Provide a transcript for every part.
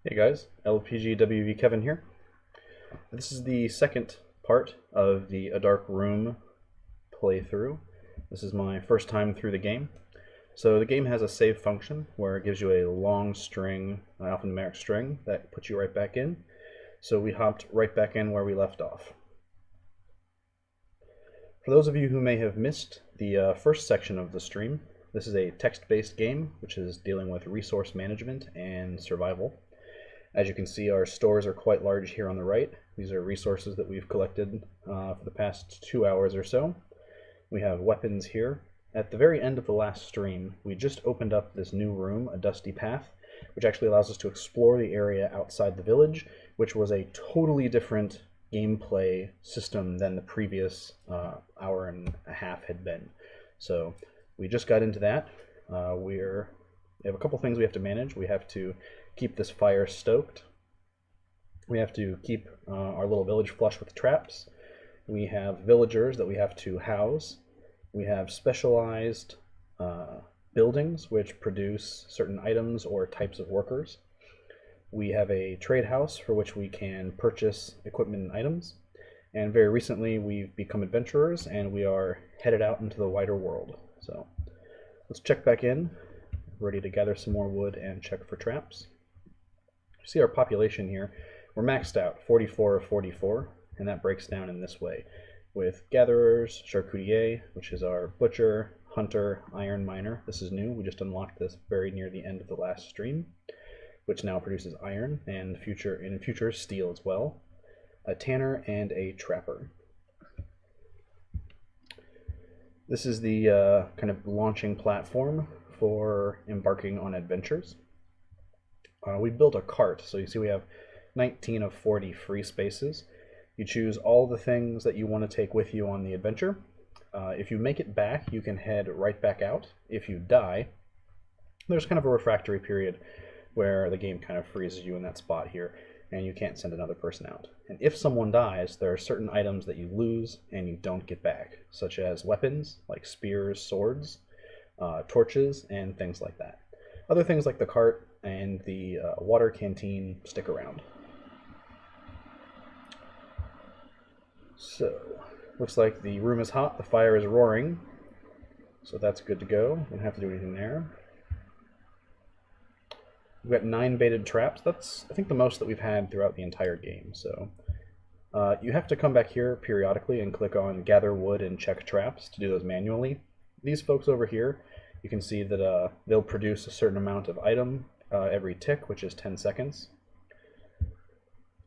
Hey guys, LPGWV Kevin here. This is the second part of the A Dark Room playthrough. This is my first time through the game. So the game has a save function where it gives you a long string, an alphanumeric string, that puts you right back in. So we hopped right back in where we left off. For those of you who may have missed the first section of the stream, this is a text-based game which is dealing with resource management and survival. As you can see, our stores are quite large here on the right. These are resources that we've collected for the past 2 hours or so. We have weapons here. At the very end of the last stream, we just opened up this new room, a dusty path, which actually allows us to explore the area outside the village, which was a totally different gameplay system than the previous hour and a half had been. So we just got into that. We have a couple things we have to manage. We have to keep this fire stoked. We have to keep our little village flush with traps. We have villagers that we have to house. We have specialized buildings which produce certain items or types of workers. We have a trade house for which we can purchase equipment and items. And very recently we've become adventurers and we are headed out into the wider world. So let's check back in, ready to gather some more wood and check for traps. You see our population here. We're maxed out, 44 of 44, and that breaks down in this way, with gatherers, charcutier, which is our butcher, hunter, iron miner. This is new. We just unlocked this very near the end of the last stream, which now produces iron and in future steel as well. A tanner and a trapper. This is the kind of launching platform for embarking on adventures. We built a cart, so you see we have 19 of 40 free spaces. You choose all the things that you want to take with you on the adventure. If you make it back, you can head right back out. If you die, there's kind of a refractory period where the game kind of freezes you in that spot here, and you can't send another person out. And if someone dies, there are certain items that you lose and you don't get back, such as weapons, like spears, swords, torches, and things like that. Other things like the cart and the water canteen stick around. So, looks like the room is hot, the fire is roaring, so that's good to go. Don't have to do anything there. We've got 9 baited traps. That's, I think, the most that we've had throughout the entire game. So you have to come back here periodically and click on Gather Wood and Check Traps to do those manually. These folks over here, you can see that they'll produce a certain amount of item every tick, which is 10 seconds.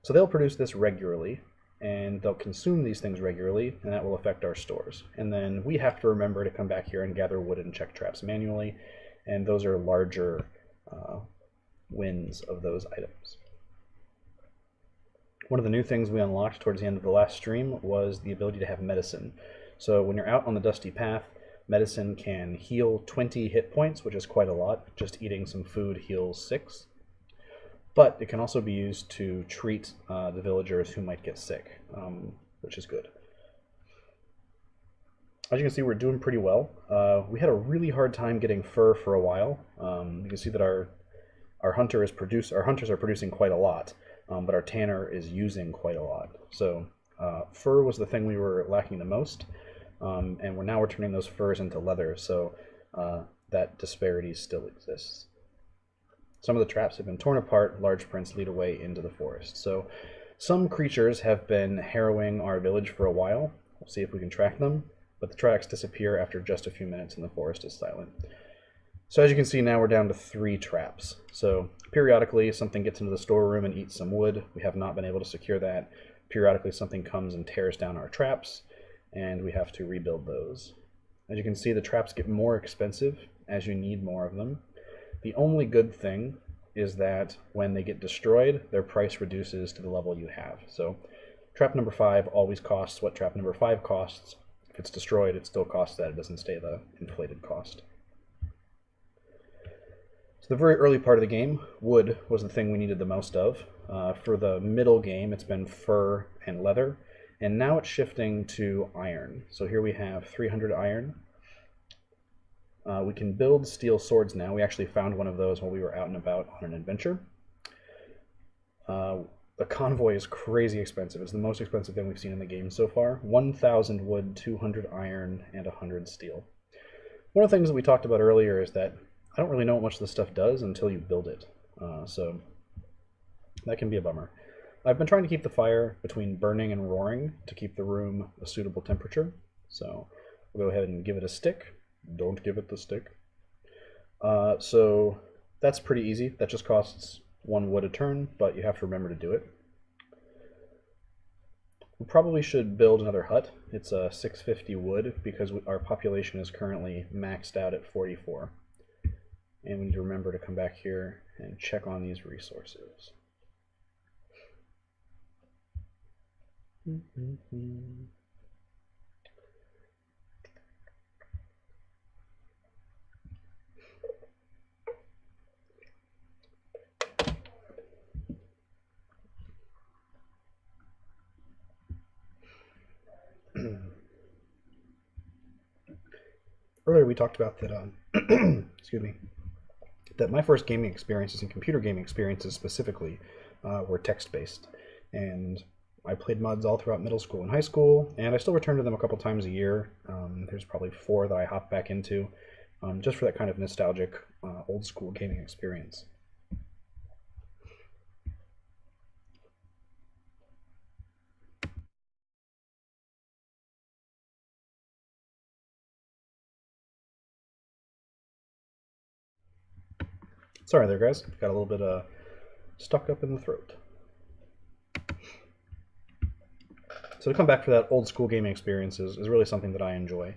So they'll produce this regularly, and they'll consume these things regularly, and that will affect our stores. And then we have to remember to come back here and gather wood and check traps manually, and those are larger wins of those items. One of the new things we unlocked towards the end of the last stream was the ability to have medicine. So when you're out on the dusty path, medicine can heal 20 hit points, which is quite a lot. Just eating some food heals 6. But it can also be used to treat the villagers who might get sick, which is good. As you can see, we're doing pretty well. We had a really hard time getting fur for a while. You can see that our hunters are producing quite a lot, but our tanner is using quite a lot. So fur was the thing we were lacking the most. And we're turning those furs into leather, so that disparity still exists. Some of the traps have been torn apart, large prints lead away into the forest. So some creatures have been harrowing our village for a while. We'll see if we can track them, but the tracks disappear after just a few minutes and the forest is silent. So as you can see, now we're down to 3 traps. So periodically something gets into the storeroom and eats some wood. We have not been able to secure that. Periodically something comes and tears down our traps, and we have to rebuild those. As you can see, the traps get more expensive as you need more of them. The only good thing is that when they get destroyed, their price reduces to the level you have. So trap number 5 always costs what trap number 5 costs. If it's destroyed, it still costs that. It doesn't stay the inflated cost. So the very early part of the game, wood was the thing we needed the most of. For the middle game, it's been fur and leather. And now it's shifting to iron. So here we have 300 iron. We can build steel swords now. We actually found one of those while we were out and about on an adventure. The convoy is crazy expensive. It's the most expensive thing we've seen in the game so far. 1,000 wood, 200 iron, and 100 steel. One of the things that we talked about earlier is that I don't really know what much this stuff does until you build it. So that can be a bummer. I've been trying to keep the fire between burning and roaring to keep the room a suitable temperature. So we'll go ahead and give it a stick. Don't give it the stick. So that's pretty easy. That just costs 1 wood a turn, but you have to remember to do it. We probably should build another hut. It's a 650 wood because our population is currently maxed out at 44. And we need to remember to come back here and check on these resources. Earlier we talked about that, excuse me, that my first gaming experiences and computer gaming experiences specifically were text-based. And I played MUDs all throughout middle school and high school, and I still return to them a couple times a year. There's probably 4 that I hop back into, just for that kind of nostalgic, old school gaming experience. Sorry there, guys. Got a little bit stuck up in the throat. So to come back for that old school gaming experience is really something that I enjoy.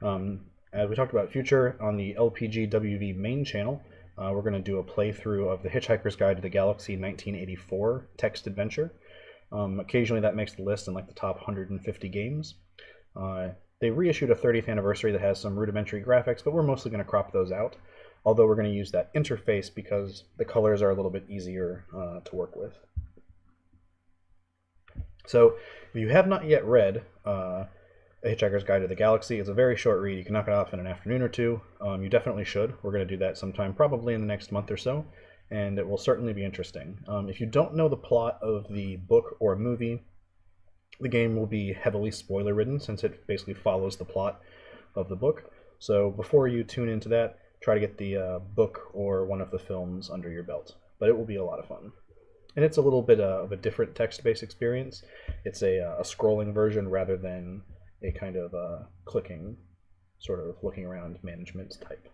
As we talked about future on the LPGWV main channel, we're going to do a playthrough of The Hitchhiker's Guide to the Galaxy 1984 text adventure. Occasionally that makes the list in like the top 150 games. They reissued a 30th anniversary that has some rudimentary graphics, but we're mostly going to crop those out. Although we're going to use that interface because the colors are a little bit easier to work with. So if you have not yet read A Hitchhiker's Guide to the Galaxy, it's a very short read. You can knock it off in an afternoon or two. You definitely should. We're going to do that sometime probably in the next month or so, and it will certainly be interesting. If you don't know the plot of the book or movie, the game will be heavily spoiler-ridden since it basically follows the plot of the book. So before you tune into that, try to get the book or one of the films under your belt. But it will be a lot of fun. And it's a little bit of a different text-based experience. It's a scrolling version rather than a kind of clicking, sort of looking around management type.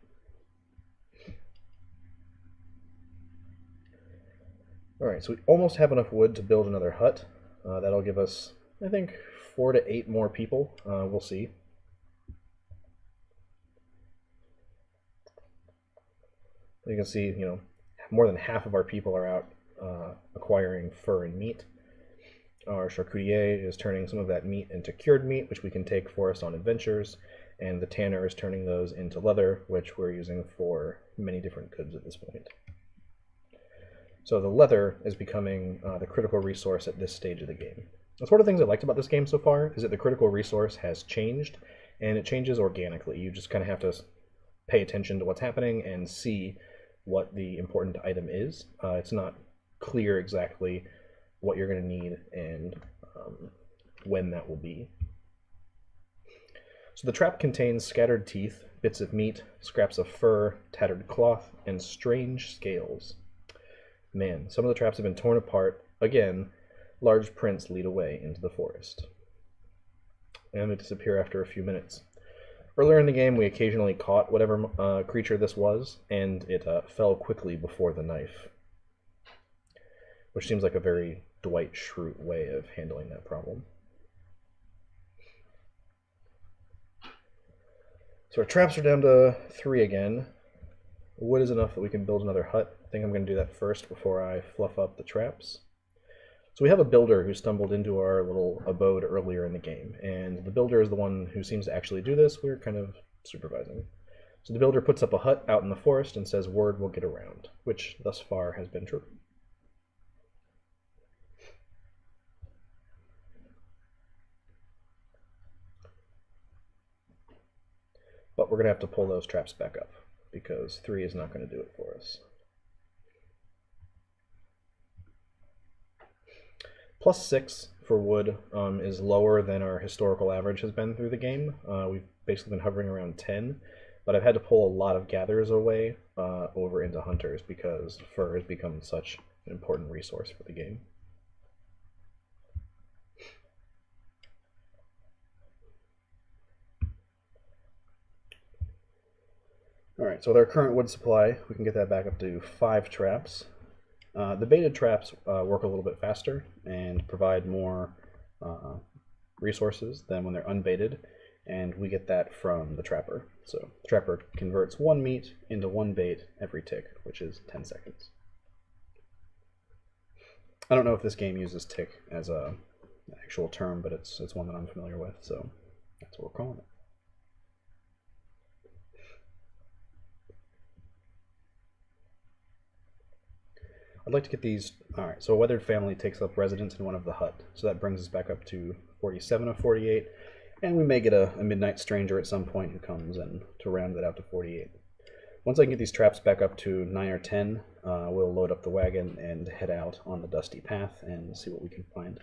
Alright, so we almost have enough wood to build another hut. That'll give us, I think, 4 to 8 more people. We'll see. You can see, more than half of our people are out acquiring fur and meat. Our charcutier is turning some of that meat into cured meat, which we can take for us on adventures, and the tanner is turning those into leather, which we're using for many different goods at this point. So the leather is becoming the critical resource at this stage of the game. That's one of the things I liked about this game so far, is that the critical resource has changed, and it changes organically. You just kind of have to pay attention to what's happening and see what the important item is. It's not clear exactly what you're going to need and when that will be. So the trap contains scattered teeth, bits of meat, scraps of fur, tattered cloth, and strange scales. Man, some of the traps have been torn apart. Again, large prints lead away into the forest. And they disappear after a few minutes. Earlier in the game, we occasionally caught whatever creature this was, and it fell quickly before the knife, which seems like a very Dwight Schrute way of handling that problem. So our traps are down to 3 again. Wood is enough that we can build another hut. I think I'm going to do that first before I fluff up the traps. So we have a builder who stumbled into our little abode earlier in the game, and the builder is the one who seems to actually do this. We're kind of supervising. So the builder puts up a hut out in the forest and says word will get around, which thus far has been true. But we're going to have to pull those traps back up, because 3 is not going to do it for us. +6 for wood is lower than our historical average has been through the game. We've basically been hovering around 10, but I've had to pull a lot of gatherers away over into hunters because fur has become such an important resource for the game. Alright, so with our current wood supply, we can get that back up to 5 traps. The baited traps work a little bit faster and provide more resources than when they're unbaited, and we get that from the trapper. So the trapper converts 1 meat into 1 bait every tick, which is 10 seconds. I don't know if this game uses tick as an actual term, but it's one that I'm familiar with, so that's what we're calling it. I'd like to get these. Alright, so a weathered family takes up residence in one of the hut, so that brings us back up to 47 of 48, and we may get a midnight stranger at some point who comes in to round that out to 48. Once I can get these traps back up to 9 or 10, we'll load up the wagon and head out on the dusty path and see what we can find.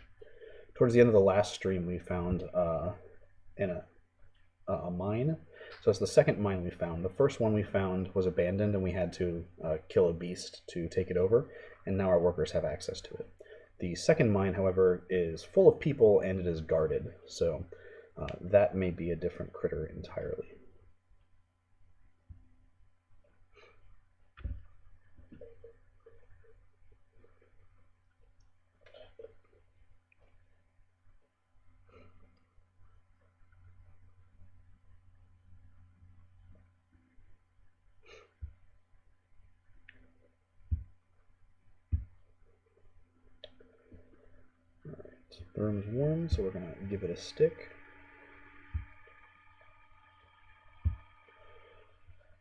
Towards the end of the last stream, we found a mine. So it's the second mine we found. The first one we found was abandoned, and we had to kill a beast to take it over, and now our workers have access to it. The second mine, however, is full of people, and it is guarded, so that may be a different critter entirely. The room is warm, so we're going to give it a stick.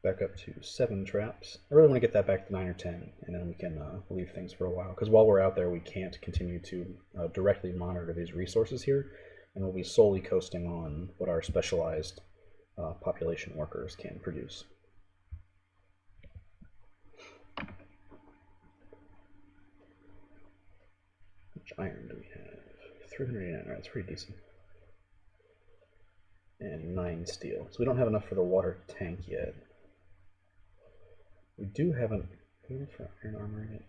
Back up to 7 traps. I really want to get that back to 9 or 10, and then we can leave things for a while. Because while we're out there, we can't continue to directly monitor these resources here, and we'll be solely coasting on what our specialized population workers can produce. How much iron do we have? 389, alright, that's pretty decent. And 9 steel. So we don't have enough for the water tank yet. We do have an iron armor in it.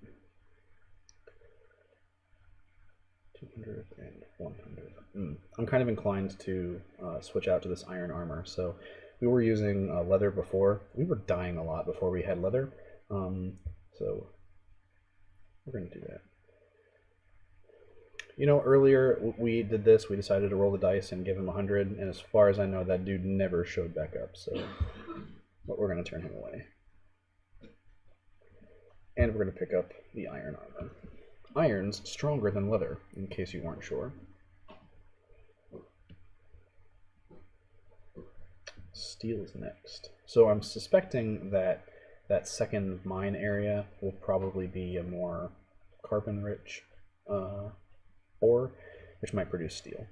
200 and 100. I'm kind of inclined to switch out to this iron armor. So we were using leather before. We were dying a lot before we had leather. So we're going to do that. You know, earlier we did this, we decided to roll the dice and give him 100, and as far as I know, that dude never showed back up, so but we're going to turn him away. And we're going to pick up the iron armor. Iron's stronger than leather, in case you weren't sure. Steel is next. So I'm suspecting that that second mine area will probably be a more carbon-rich ore, which might produce steel.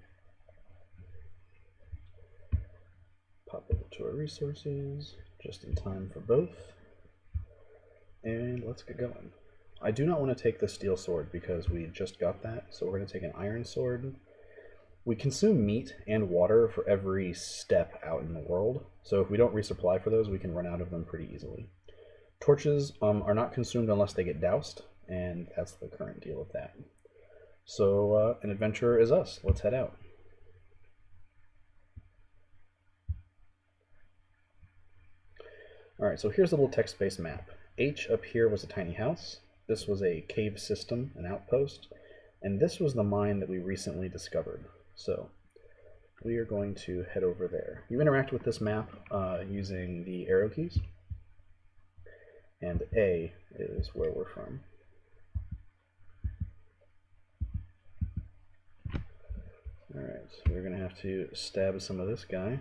Pop over to our resources, just in time for both. And let's get going. I do not want to take the steel sword because we just got that, so we're going to take an iron sword. We consume meat and water for every step out in the world, so if we don't resupply for those, we can run out of them pretty easily. Torches are not consumed unless they get doused, and that's the current deal with that. So an adventurer is us. Let's head out. Alright, so here's a little text-based map. H up here was a tiny house. This was a cave system, an outpost, and this was the mine that we recently discovered. So we are going to head over there. You interact with this map using the arrow keys, and A is where we're from. Alright, so we're going to have to stab some of this guy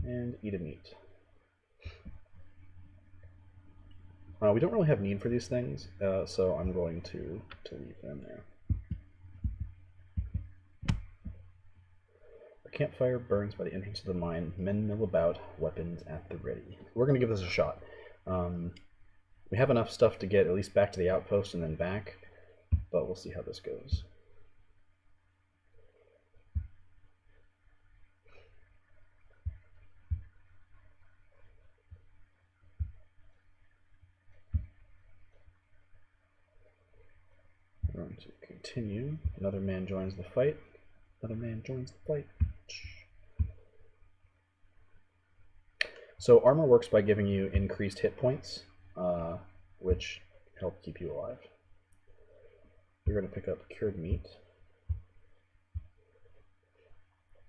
and eat a meat. We don't really have need for these things, so I'm going to leave them there. A campfire burns by the entrance of the mine. Men mill about, weapons at the ready. We're going to give this a shot. We have enough stuff to get at least back to the outpost and then back. but we'll see how this goes. We're going to continue. Another man joins the fight. Another man joins the fight. So armor works by giving you increased hit points, which help keep you alive. We're going to pick up cured meat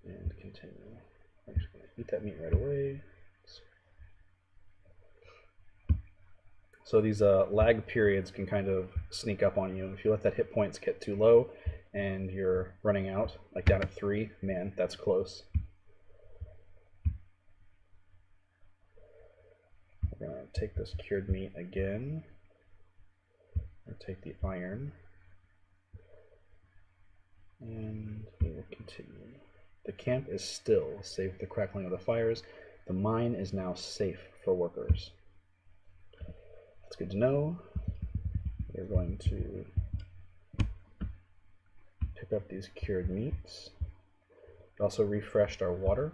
and continue. I'm just going to eat that meat right away. So these lag periods can kind of sneak up on you. If you let that hit points get too low and you're running out, like down at 3, man, that's close. We're going to take this cured meat again. We'll take the iron. And we will continue. The camp is still, save the crackling of the fires. The mine is now safe for workers. That's good to know. We're going to pick up these cured meats. We also refreshed our water.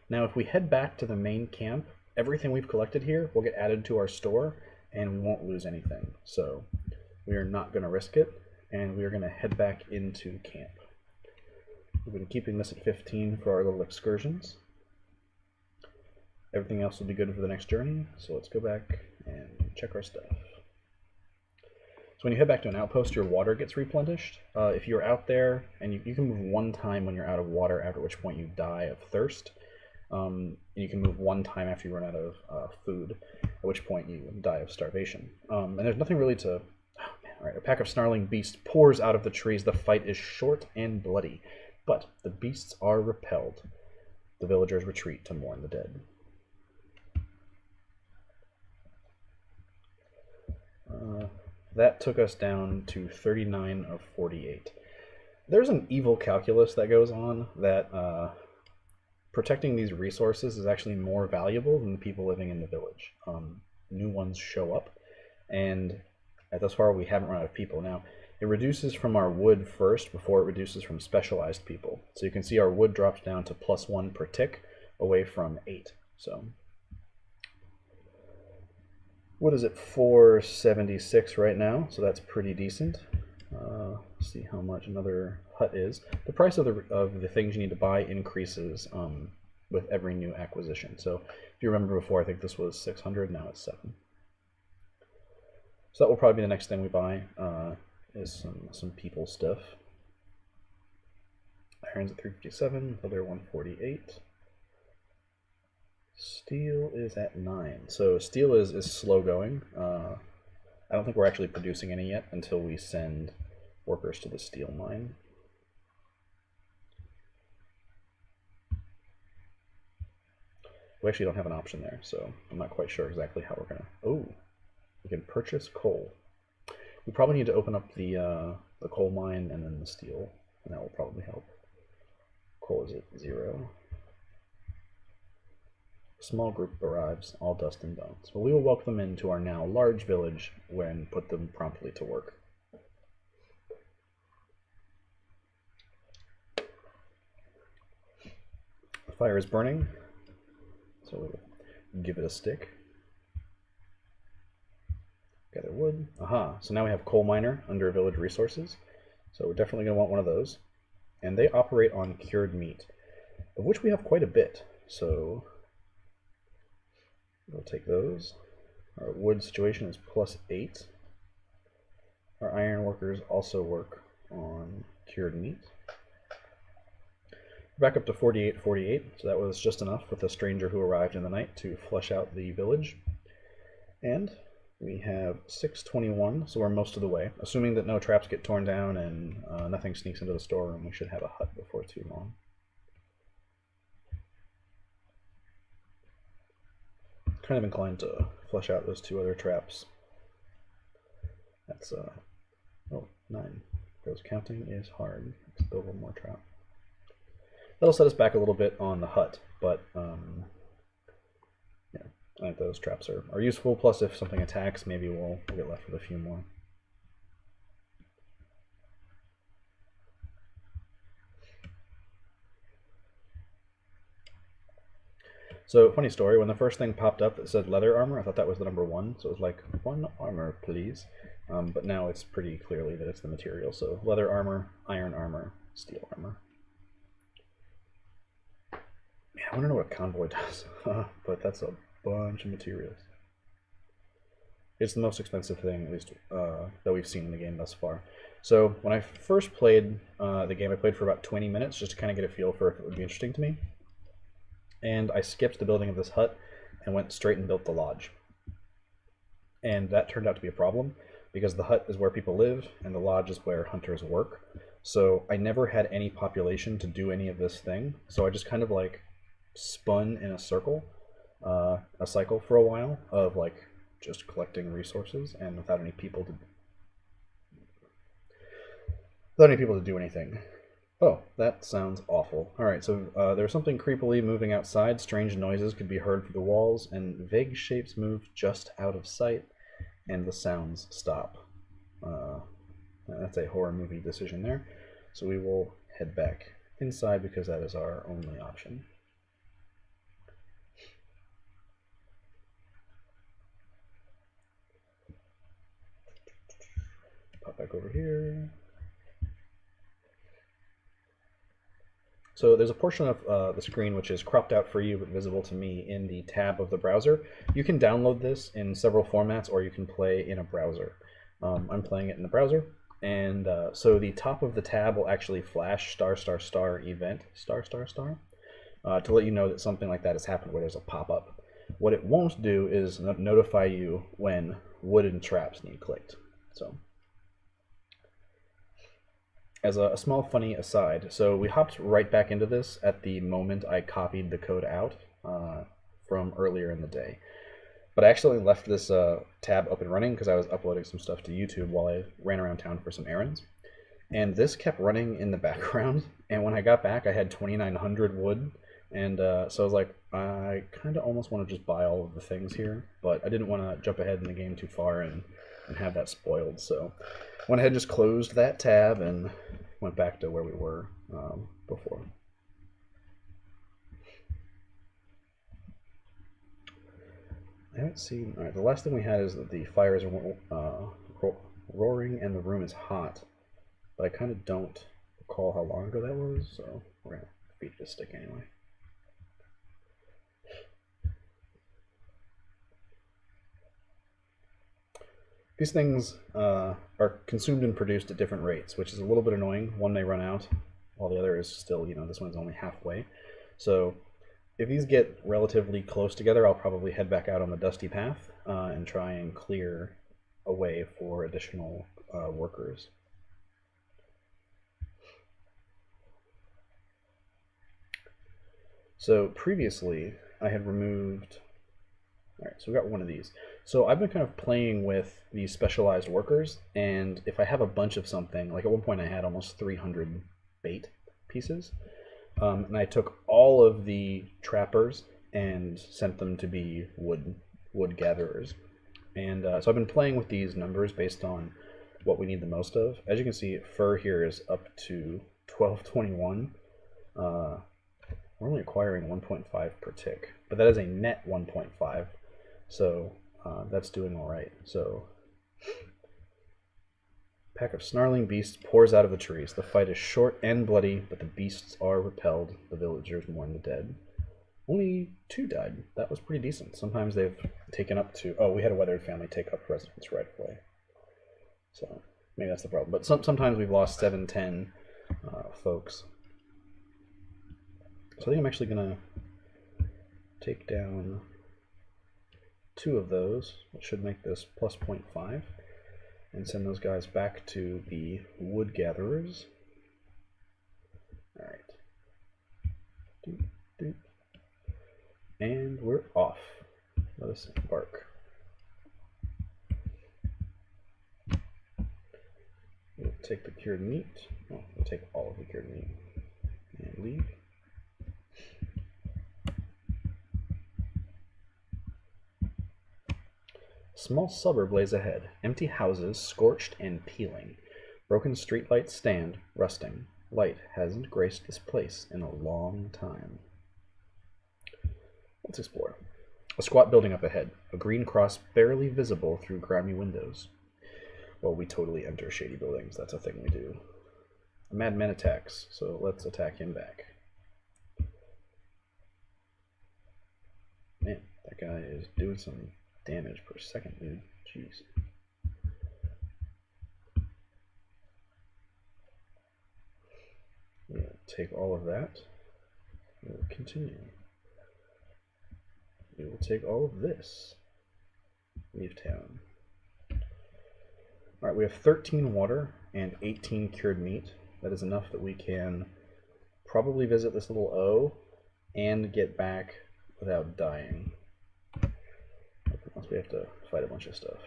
Now if we head back to the main camp, everything we've collected here will get added to our store and we won't lose anything. So we are not going to risk it, and we are going to head back into camp. We've been keeping this at 15 for our little excursions. Everything else will be good for the next journey, so let's go back and check our stuff. So when you head back to an outpost, your water gets replenished. If you're out there, and you can move 1 time when you're out of water, after which point you die of thirst. You can move 1 time after you run out of food, at which point you die of starvation. And there's nothing really to... Oh, man. All right, a pack of snarling beasts pours out of the trees. The fight is short and bloody, but the beasts are repelled. The villagers retreat to mourn the dead. That took us down to 39 of 48. There's an evil calculus that goes on that protecting these resources is actually more valuable than the people living in the village. New ones show up, and thus far we haven't run out of people. Now, it reduces from our wood first before it reduces from specialized people. So you can see our wood drops down to +1 per tick, away from 8. So what is it, 476 right now, so that's pretty decent. See how much another hut is. The price of the things you need to buy increases with every new acquisition. So if you remember before, I think this was 600, now it's 7. So that will probably be the next thing we buy, is some people stuff. Iron's at 357, leather 148. Steel is at 9. So steel is slow going. I don't think we're actually producing any yet until we send workers to the steel mine. We actually don't have an option there, so I'm not quite sure exactly how we're gonna... Oh, we can purchase coal. We probably need to open up the coal mine and then the steel, and that will probably help. Coal is at 0. A small group arrives, all dust and bones. Well, we will welcome them into our now large village and put them promptly to work. The fire is burning, so we'll give it a stick. Gather wood. Aha, so now we have coal miner under village resources. So we're definitely going to want one of those. And they operate on cured meat, of which we have quite a bit. So we'll take those. Our wood situation is +8. Our iron workers also work on cured meat. Back up to 48, so that was just enough with the stranger who arrived in the night to flush out the village. And we have 621, so we're most of the way. Assuming that no traps get torn down and nothing sneaks into the storeroom, we should have a hut before too long. Kind of inclined to flush out those 2 other traps. That's, oh, 9. Because counting is hard. Let's build 1 more trap. That'll set us back a little bit on the hut, but yeah, I think those traps are useful. Plus, if something attacks, maybe we'll get left with a few more. So, funny story, when the first thing popped up that said leather armor, I thought that was the number 1, so it was like, 1 armor, please. But now it's pretty clearly that it's the material, so leather armor, iron armor, steel armor. Yeah, I want to know what a convoy does, but that's a bunch of materials. It's the most expensive thing, at least, that we've seen in the game thus far. So when I first played the game, I played for about 20 minutes just to kind of get a feel for if it would be interesting to me. And I skipped the building of this hut and went straight and built the lodge. And that turned out to be a problem, because the hut is where people live, and the lodge is where hunters work. So I never had any population to do any of this thing, so I just kind of like spun in a cycle for a while of like just collecting resources and without any people to do anything. Oh, that sounds awful. Alright, so there's something creepily moving outside. Strange noises could be heard through the walls, and vague shapes move just out of sight, and the sounds stop. That's a horror movie decision there. So we will head back inside because that is our only option. Pop back over here. So there's a portion of the screen which is cropped out for you but visible to me in the tab of the browser. You can download this in several formats, or you can play in a browser. I'm playing it in the browser, and so the top of the tab will actually flash *** event *** to let you know that something like that has happened where there's a pop-up. What it won't do is notify you when wooden traps need clicked. So, as a small funny aside, so we hopped right back into this at the moment I copied the code out from earlier in the day. But I actually left this tab up and running because I was uploading some stuff to YouTube while I ran around town for some errands. And this kept running in the background, and when I got back I had 2,900 wood, and so I was like, I kind of almost want to just buy all of the things here, but I didn't want to jump ahead in the game too far and have that spoiled, so went ahead and just closed that tab and went back to where we were before. I haven't seen... Alright, the last thing we had is that the fire is roaring and the room is hot, but I kind of don't recall how long ago that was, so we're going to beat this stick anyway. These things are consumed and produced at different rates, which is a little bit annoying. One may run out, while the other is still, this one's only halfway. So if these get relatively close together, I'll probably head back out on the dusty path and try and clear a way for additional workers. So previously, I had removed... Alright, so we got one of these. So I've been kind of playing with these specialized workers, and if I have a bunch of something, like at one point I had almost 300 bait pieces, and I took all of the trappers and sent them to be wood gatherers. And so I've been playing with these numbers based on what we need the most of. As you can see, fur here is up to 1221. We're only acquiring 1.5 per tick, but that is a net 1.5, so that's doing all right. So, pack of snarling beasts pours out of the trees. The fight is short and bloody, but the beasts are repelled. The villagers mourn the dead. Only 2 died. That was pretty decent. Sometimes they've taken up to... Oh, we had a weathered family take up residence right away. So, maybe that's the problem. But sometimes we've lost 7, 10 folks. So I think I'm actually going to take down 2 of those, which should make this plus 0.5, and send those guys back to the wood gatherers. Alright. Doop, doop. And we're off. Let us embark. We'll take the cured meat. Oh, we'll take all of the cured meat and leave. Small suburb lays ahead. Empty houses, scorched and peeling. Broken streetlights stand, rusting. Light hasn't graced this place in a long time. Let's explore. A squat building up ahead, a green cross barely visible through grimy windows. Well, we totally enter shady buildings. That's a thing we do. A madman attacks, so let's attack him back. Man, that guy is doing some damage per second, dude. Jeez. We'll take all of that. We'll continue. We will take all of this. Leave town. Alright, we have 13 water and 18 cured meat. That is enough that we can probably visit this little O and get back without dying. Unless we have to fight a bunch of stuff.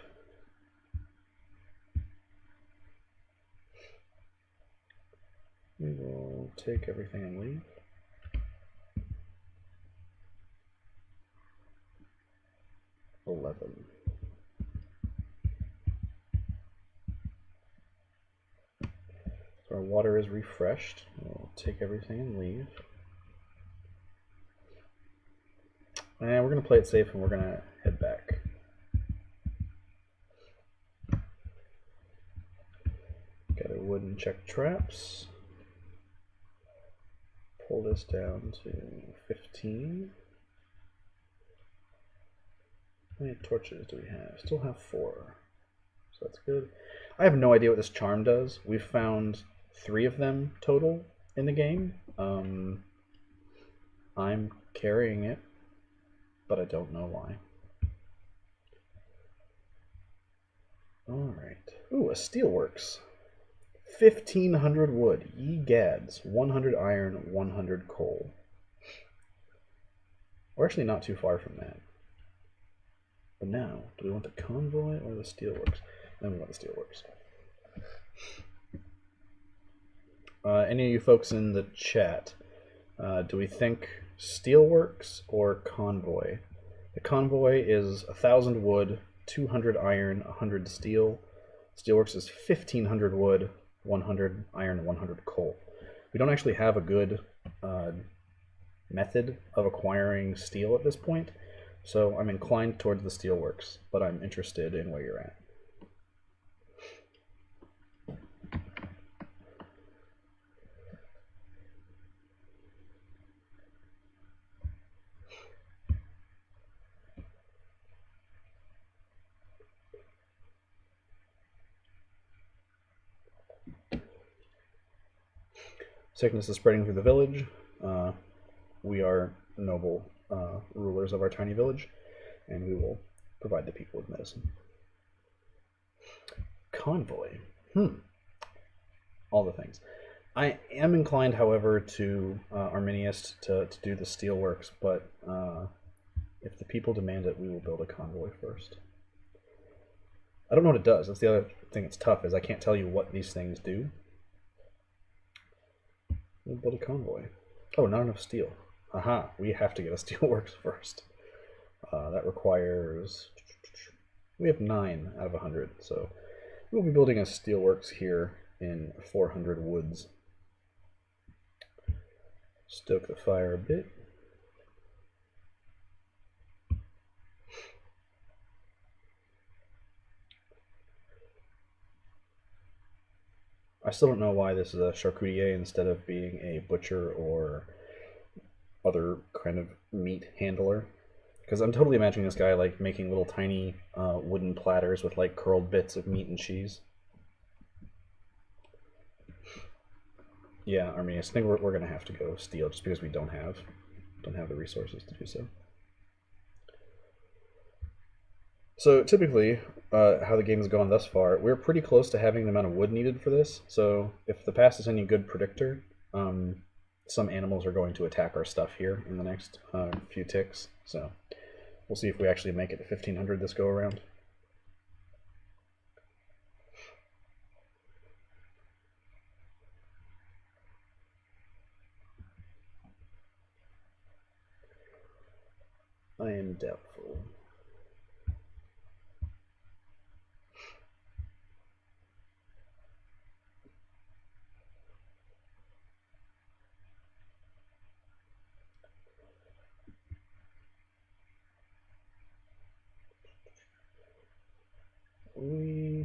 We will take everything and leave. $11. So our water is refreshed. We'll take everything and leave. And we're going to play it safe and we're going to head back. Gather wood and check traps. Pull this down to 15. How many torches do we have? Still have 4. So that's good. I have no idea what this charm does. We've found 3 of them total in the game. I'm carrying it, but I don't know why. Alright. Ooh, a steelworks. 1,500 wood. Ye gads. 100 iron, 100 coal. We're actually not too far from that. But now, do we want the convoy or the steelworks? Then we want the steelworks. Any of you folks in the chat, do we think steelworks or convoy? The convoy is 1,000 wood, 200 iron, 100 steel. Steelworks is 1,500 wood, 100 iron, 100 coal. We don't actually have a good method of acquiring steel at this point, so I'm inclined towards the steelworks, but I'm interested in where you're at. Sickness is spreading through the village. We are noble rulers of our tiny village, and we will provide the people with medicine. Convoy. All the things. I am inclined, however, to Arminius to do the steelworks, but if the people demand it, we will build a convoy first. I don't know what it does. That's the other thing that's tough, is I can't tell you what these things do. We'll build a convoy. Oh, not enough steel. Aha, we have to get a steelworks first. That requires... We have 9 out of 100, so we'll be building a steelworks here in 400 woods. Stoke the fire a bit. I still don't know why this is a charcutier instead of being a butcher or other kind of meat handler. Because I'm totally imagining this guy like making little tiny wooden platters with like curled bits of meat and cheese. Yeah, Arminius, I think we're going to have to go steel just because we don't have the resources to do so. So typically, how the game has gone thus far, we're pretty close to having the amount of wood needed for this. So if the past is any good predictor, some animals are going to attack our stuff here in the next few ticks. So we'll see if we actually make it to 1,500 this go around. I am doubtful.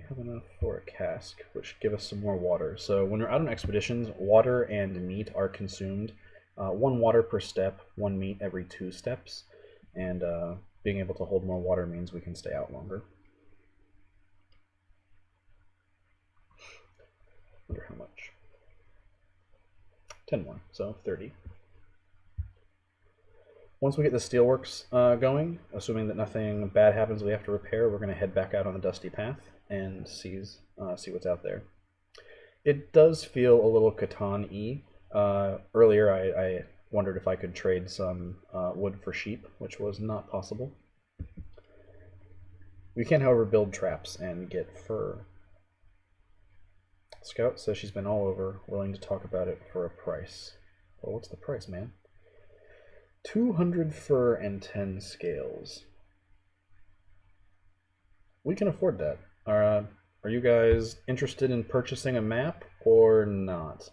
have enough for a cask, which give us some more water. So when we're out on expeditions, water and meat are consumed. 1 water per step, 1 meat every 2 steps, and being able to hold more water means we can stay out longer. Wonder how much. 10 more, so 30. Once we get the steelworks going, assuming that nothing bad happens we have to repair, we're going to head back out on the dusty path and see what's out there. It does feel a little Catan-y. Earlier I wondered if I could trade some wood for sheep, which was not possible. We can, however, build traps and get fur. Scout says she's been all over, willing to talk about it for a price. Well, what's the price, man? 200 fur and 10 scales. We can afford that. Are you guys interested in purchasing a map or not?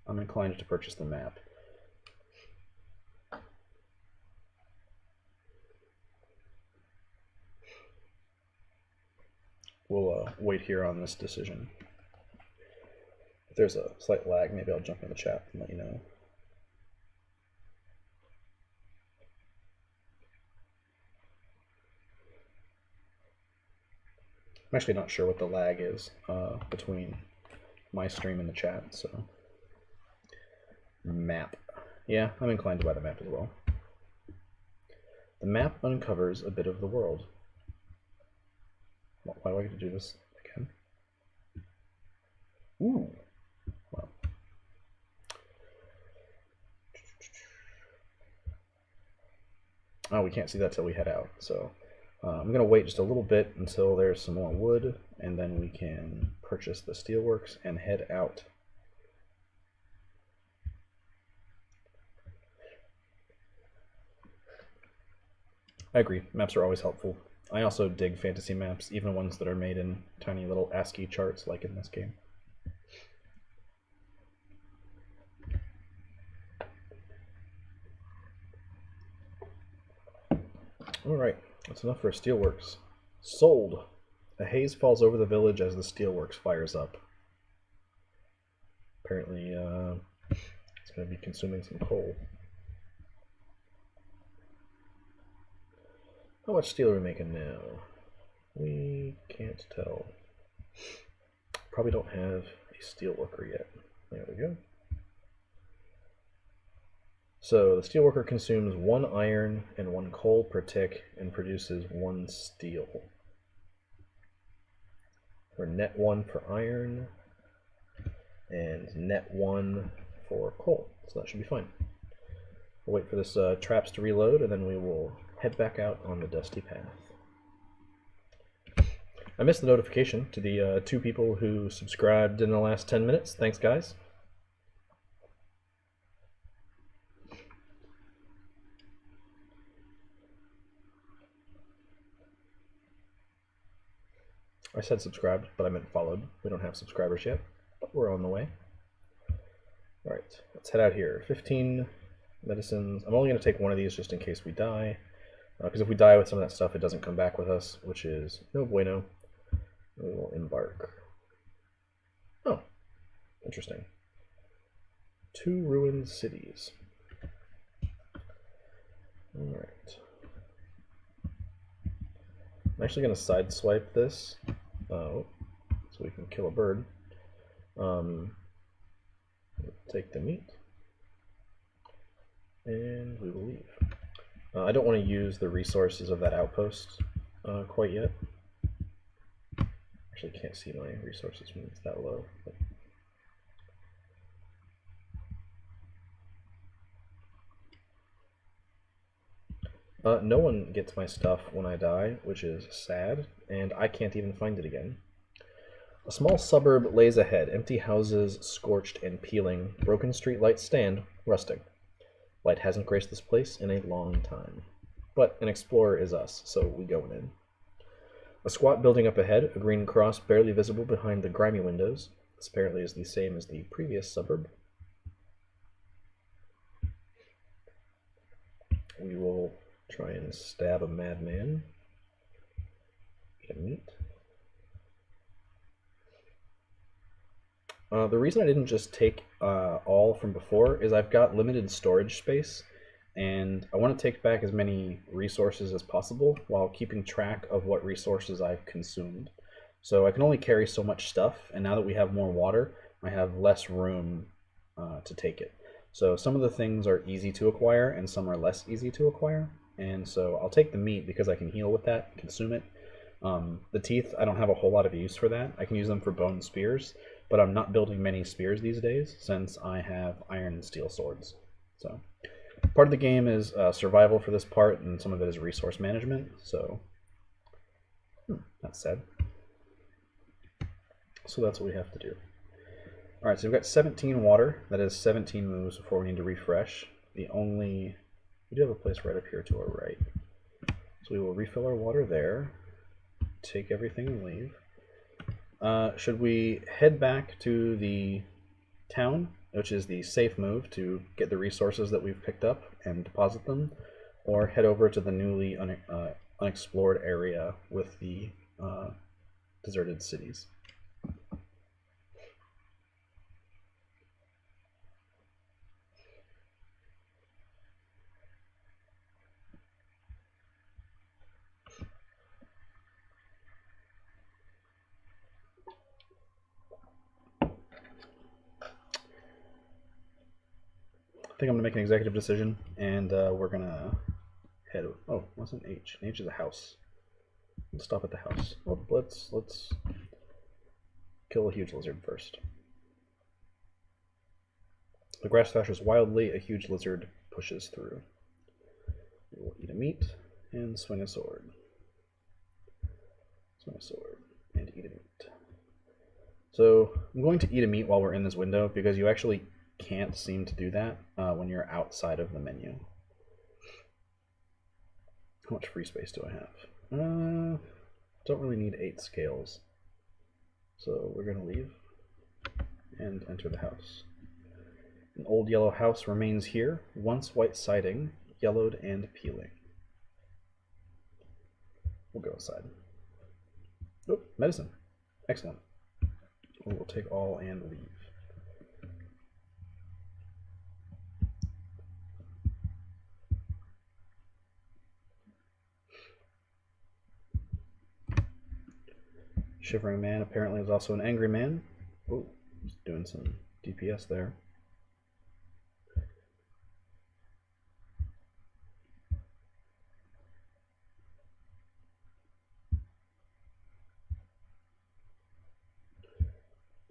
I'm inclined to purchase the map. We'll wait here on this decision. If there's a slight lag, maybe I'll jump in the chat and let you know. I'm actually not sure what the lag is between my stream and the chat, so. Map. Yeah, I'm inclined to buy the map as well. The map uncovers a bit of the world. Why do I get to do this again? Ooh. Well. Oh, we can't see that till we head out, so I'm going to wait just a little bit until there's some more wood, and then we can purchase the steelworks and head out. I agree, maps are always helpful. I also dig fantasy maps, even ones that are made in tiny little ASCII charts like in this game. Alright, that's enough for steelworks. Sold! A haze falls over the village as the steelworks fires up. Apparently, it's going to be consuming some coal. How much steel are we making now? We can't tell. Probably don't have a steelworker yet. There we go. So the steelworker consumes 1 iron and 1 coal per tick and produces 1 steel. We're net 1 for iron and net 1 for coal, so that should be fine. We'll wait for this traps to reload, and then we will head back out on the dusty path. I missed the notification to the 2 people who subscribed in the last 10 minutes. Thanks, guys. I said subscribed, but I meant followed. We don't have subscribers yet, but we're on the way. Alright, let's head out here. 15 medicines. I'm only going to take 1 of these just in case we die. Because if we die with some of that stuff, it doesn't come back with us, which is no bueno. We will embark. Oh, interesting. 2 ruined cities. Alright. I'm actually going to sideswipe this, so we can kill a bird. Take the meat, and we will leave. I don't want to use the resources of that outpost quite yet. Actually, can't see my resources when it's that low. No one gets my stuff when I die, which is sad, and I can't even find it again. A small suburb lays ahead, empty houses scorched and peeling, broken street lights stand, rusting. Light hasn't graced this place in a long time. But an explorer is us, so we go in. A squat building up ahead, a green cross barely visible behind the grimy windows. This apparently is the same as the previous suburb. We will try and stab a madman. Get a meat. The reason I didn't just take all from before is I've got limited storage space, and I want to take back as many resources as possible while keeping track of what resources I've consumed. So I can only carry so much stuff, and now that we have more water, I have less room to take it. So some of the things are easy to acquire, and some are less easy to acquire. And so I'll take the meat because I can heal with that, consume it. The teeth, I don't have a whole lot of use for that. I can use them for bone spears, but I'm not building many spears these days since I have iron and steel swords. So part of the game is survival for this part, and some of it is resource management. So that's sad. So that's what we have to do. All right, so we've got 17 water. That is 17 moves before we need to refresh. We do have a place right up here to our right. So we will refill our water there, take everything and leave. Should we head back to the town, which is the safe move to get the resources that we've picked up and deposit them, or head over to the newly unexplored area with the deserted cities? I think I'm gonna make an executive decision, and we're gonna head. Oh, what's an H? An H is a house. Let's stop at the house. Oh, let's kill a huge lizard first. The grass thrashes wildly. A huge lizard pushes through. We will eat a meat and swing a sword. Swing a sword and eat a meat. So I'm going to eat a meat while we're in this window because you actually can't seem to do that when you're outside of the menu. How much free space do I have? Don't really need 8 scales. So we're going to leave and enter the house. An old yellow house remains here, once white siding, yellowed and peeling. We'll go outside. Oh, medicine. Excellent. We'll take all and leave. Shivering Man apparently is also an angry man. Oh, he's doing some DPS there.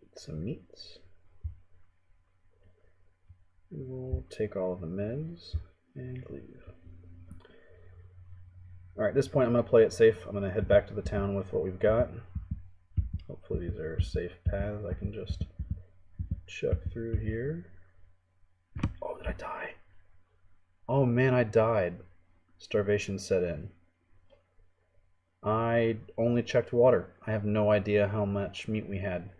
Eat some meats. We'll take all of the meds and leave. Alright, at this point I'm going to play it safe. I'm going to head back to the town with what we've got. Hopefully these are safe paths. I can just chuck through here. Oh, did I die? Oh man, I died. Starvation set in. I only checked water. I have no idea how much meat we had.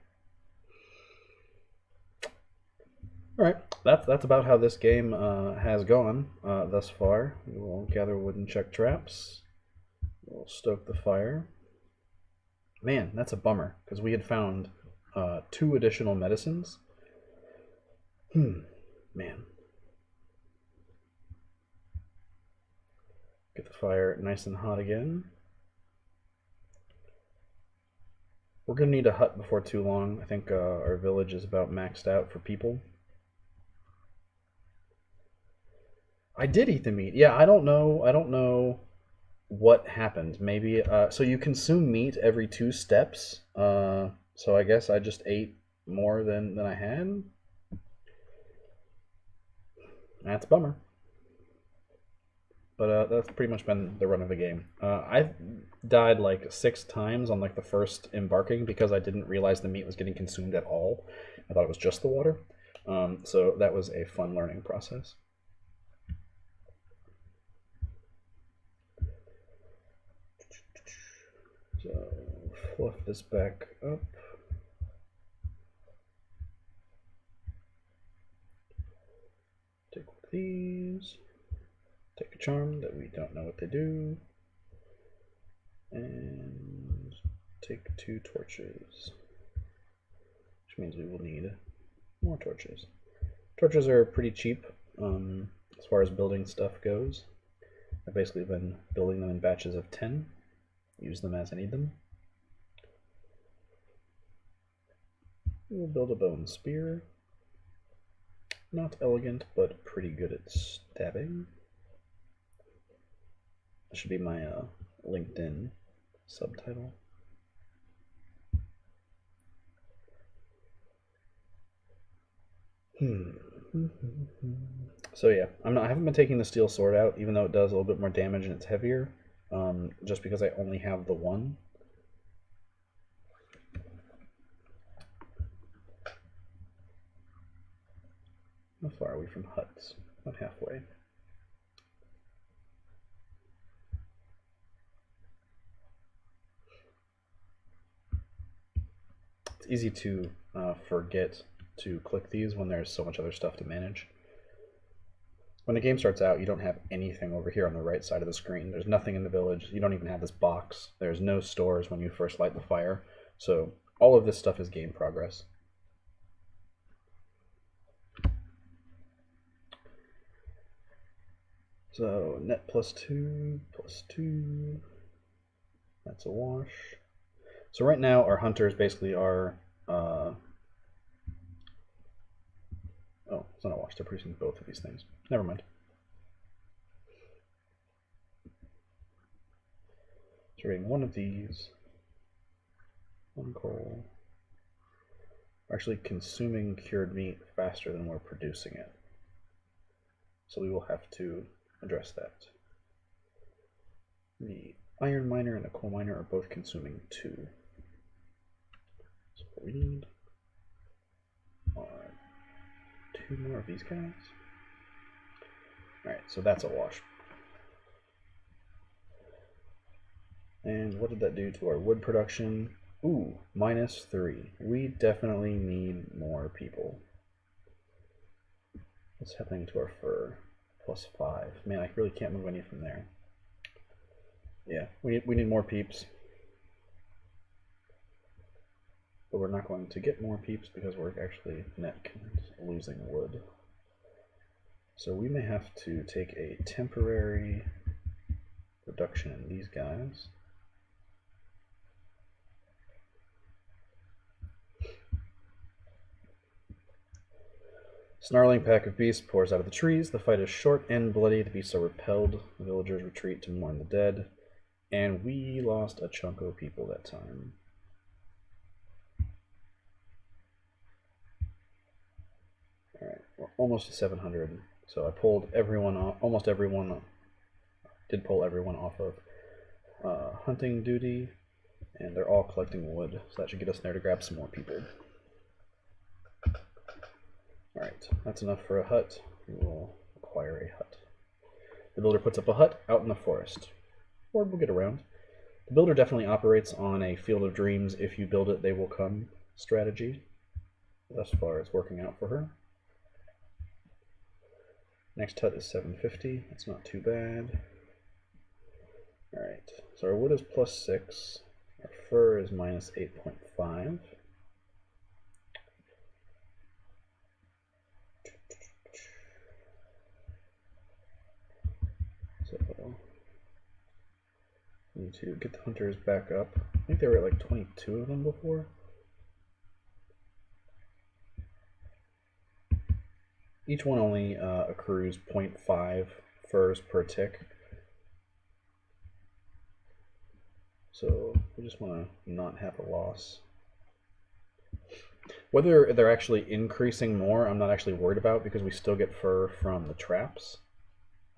Alright, that's about how this game has gone thus far. We will gather wood and check traps. We'll stoke the fire. Man, that's a bummer, because we had found 2 additional medicines. Man. Get the fire nice and hot again. We're going to need a hut before too long. I think our village is about maxed out for people. I did eat the meat. Yeah, I don't know what happened. Maybe so you consume meat every 2 steps. So I guess I just ate more than I had. That's a bummer. But that's pretty much been the run of the game. I've died like 6 times on like the first embarking because I didn't realize the meat was getting consumed at all. I thought it was just the water. So that was a fun learning process. So fluff this back up. Take one of these. Take a charm that we don't know what they do. And take 2 torches. which means we will need more torches. Torches are pretty cheap as far as building stuff goes. I've basically been building them in batches of 10, use them as I need them. We'll build a bone spear. Not elegant, but pretty good at stabbing. That should be my LinkedIn subtitle. So yeah, I haven't been taking the steel sword out, even though it does a little bit more damage and it's heavier, just because I only have the one. How far are we from huts? About halfway. It's easy to forget to click these when there's so much other stuff to manage. When the game starts out, you don't have anything over here on the right side of the screen. There's nothing in the village. You don't even have this box. There's no stores when you first light the fire. So all of this stuff is game progress. So net +2, +2. That's a wash. So right now our hunters basically are oh, it's not a wash, they're producing both of these things. Never mind. So we're getting one of these, one coal. We're actually consuming cured meat faster than we're producing it. So we will have to address that. The iron miner and the coal miner are both consuming 2. So what we need are 2 more of these guys. Alright, so that's a wash. And what did that do to our wood production? Ooh, -3. We definitely need more people. What's happening to our fur? +5. Man, I really can't move any from there. Yeah, we need more peeps. But we're not going to get more peeps because we're actually net losing wood. So we may have to take a temporary reduction in these guys. Snarling pack of beasts pours out of the trees. The fight is short and bloody. The beasts are repelled. The villagers retreat to mourn the dead. And we lost a chunk of people that time. Alright, we're almost to 700. So I pulled everyone off, almost everyone, did pull everyone off of hunting duty. And they're all collecting wood. So that should get us there to grab some more people. Alright, that's enough for a hut. We will acquire a hut. The builder puts up a hut out in the forest. Or we'll get around. The builder definitely operates on a field of dreams, if you build it, they will come strategy. Thus far, it's working out for her. Next hut is 750. That's not too bad. Alright, so our wood is +6. Our fur is -8.5. So we need to get the hunters back up. I think there were like 22 of them before. Each one only accrues 0.5 furs per tick. So we just want to not have a loss. Whether they're actually increasing more, I'm not actually worried about because we still get fur from the traps.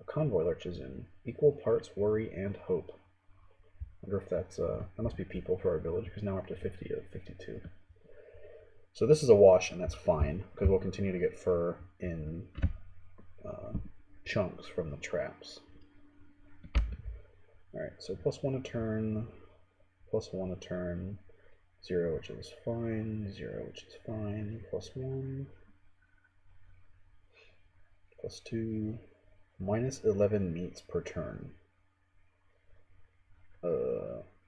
A convoy lurches in. Equal parts worry and hope. I wonder if that's, that must be people for our village because now we're up to 50 of 52. So this is a wash and that's fine because we'll continue to get fur in chunks from the traps. Alright, so +1 a turn, +1 a turn, 0 which is fine, 0 which is fine, +1, +2, -11 meats per turn.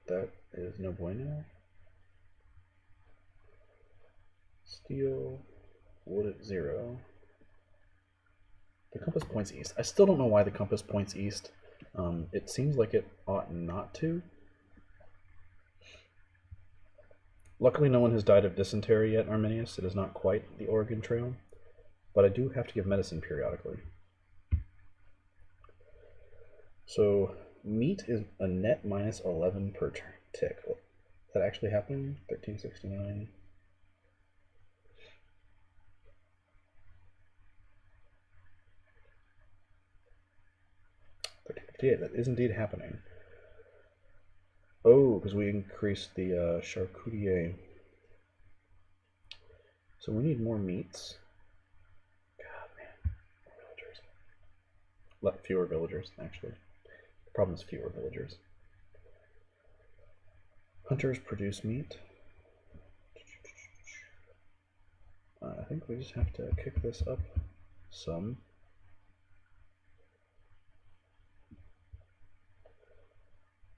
That is no bueno. Steel, wood at 0. The compass points east. I still don't know why the compass points east. It seems like it ought not to. Luckily, no one has died of dysentery yet, Arminius. It is not quite the Oregon Trail, but I do have to give medicine periodically. So, meat is a net minus 11 per tick. Is that actually happening? 1369. 1358. That is indeed happening. Oh, because we increased the charcuterie. So we need more meats. God, man. More villagers. Fewer villagers, actually. The problem is fewer villagers. Hunters produce meat. I think we just have to kick this up some.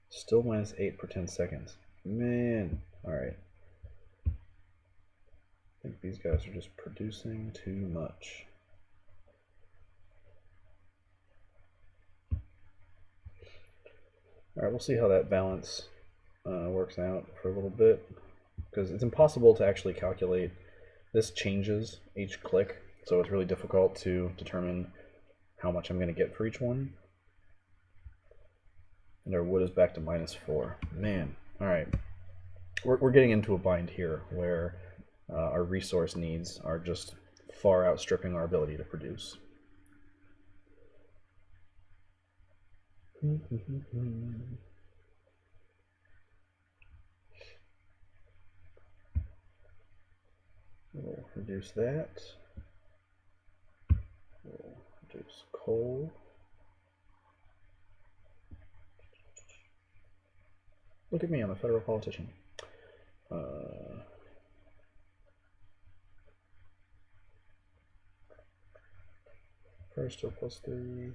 Still minus 8 per 10 seconds. Man, alright. I think these guys are just producing too much. Alright, we'll see how that balance works out for a little bit, because it's impossible to actually calculate. This changes each click, so it's really difficult to determine how much I'm going to get for each one. And our wood is back to minus 4. Man, alright. We're getting into a bind here where our resource needs are just far outstripping our ability to produce. We'll reduce that. We'll reduce coal. Look at me, I'm a federal politician. First still plus 3,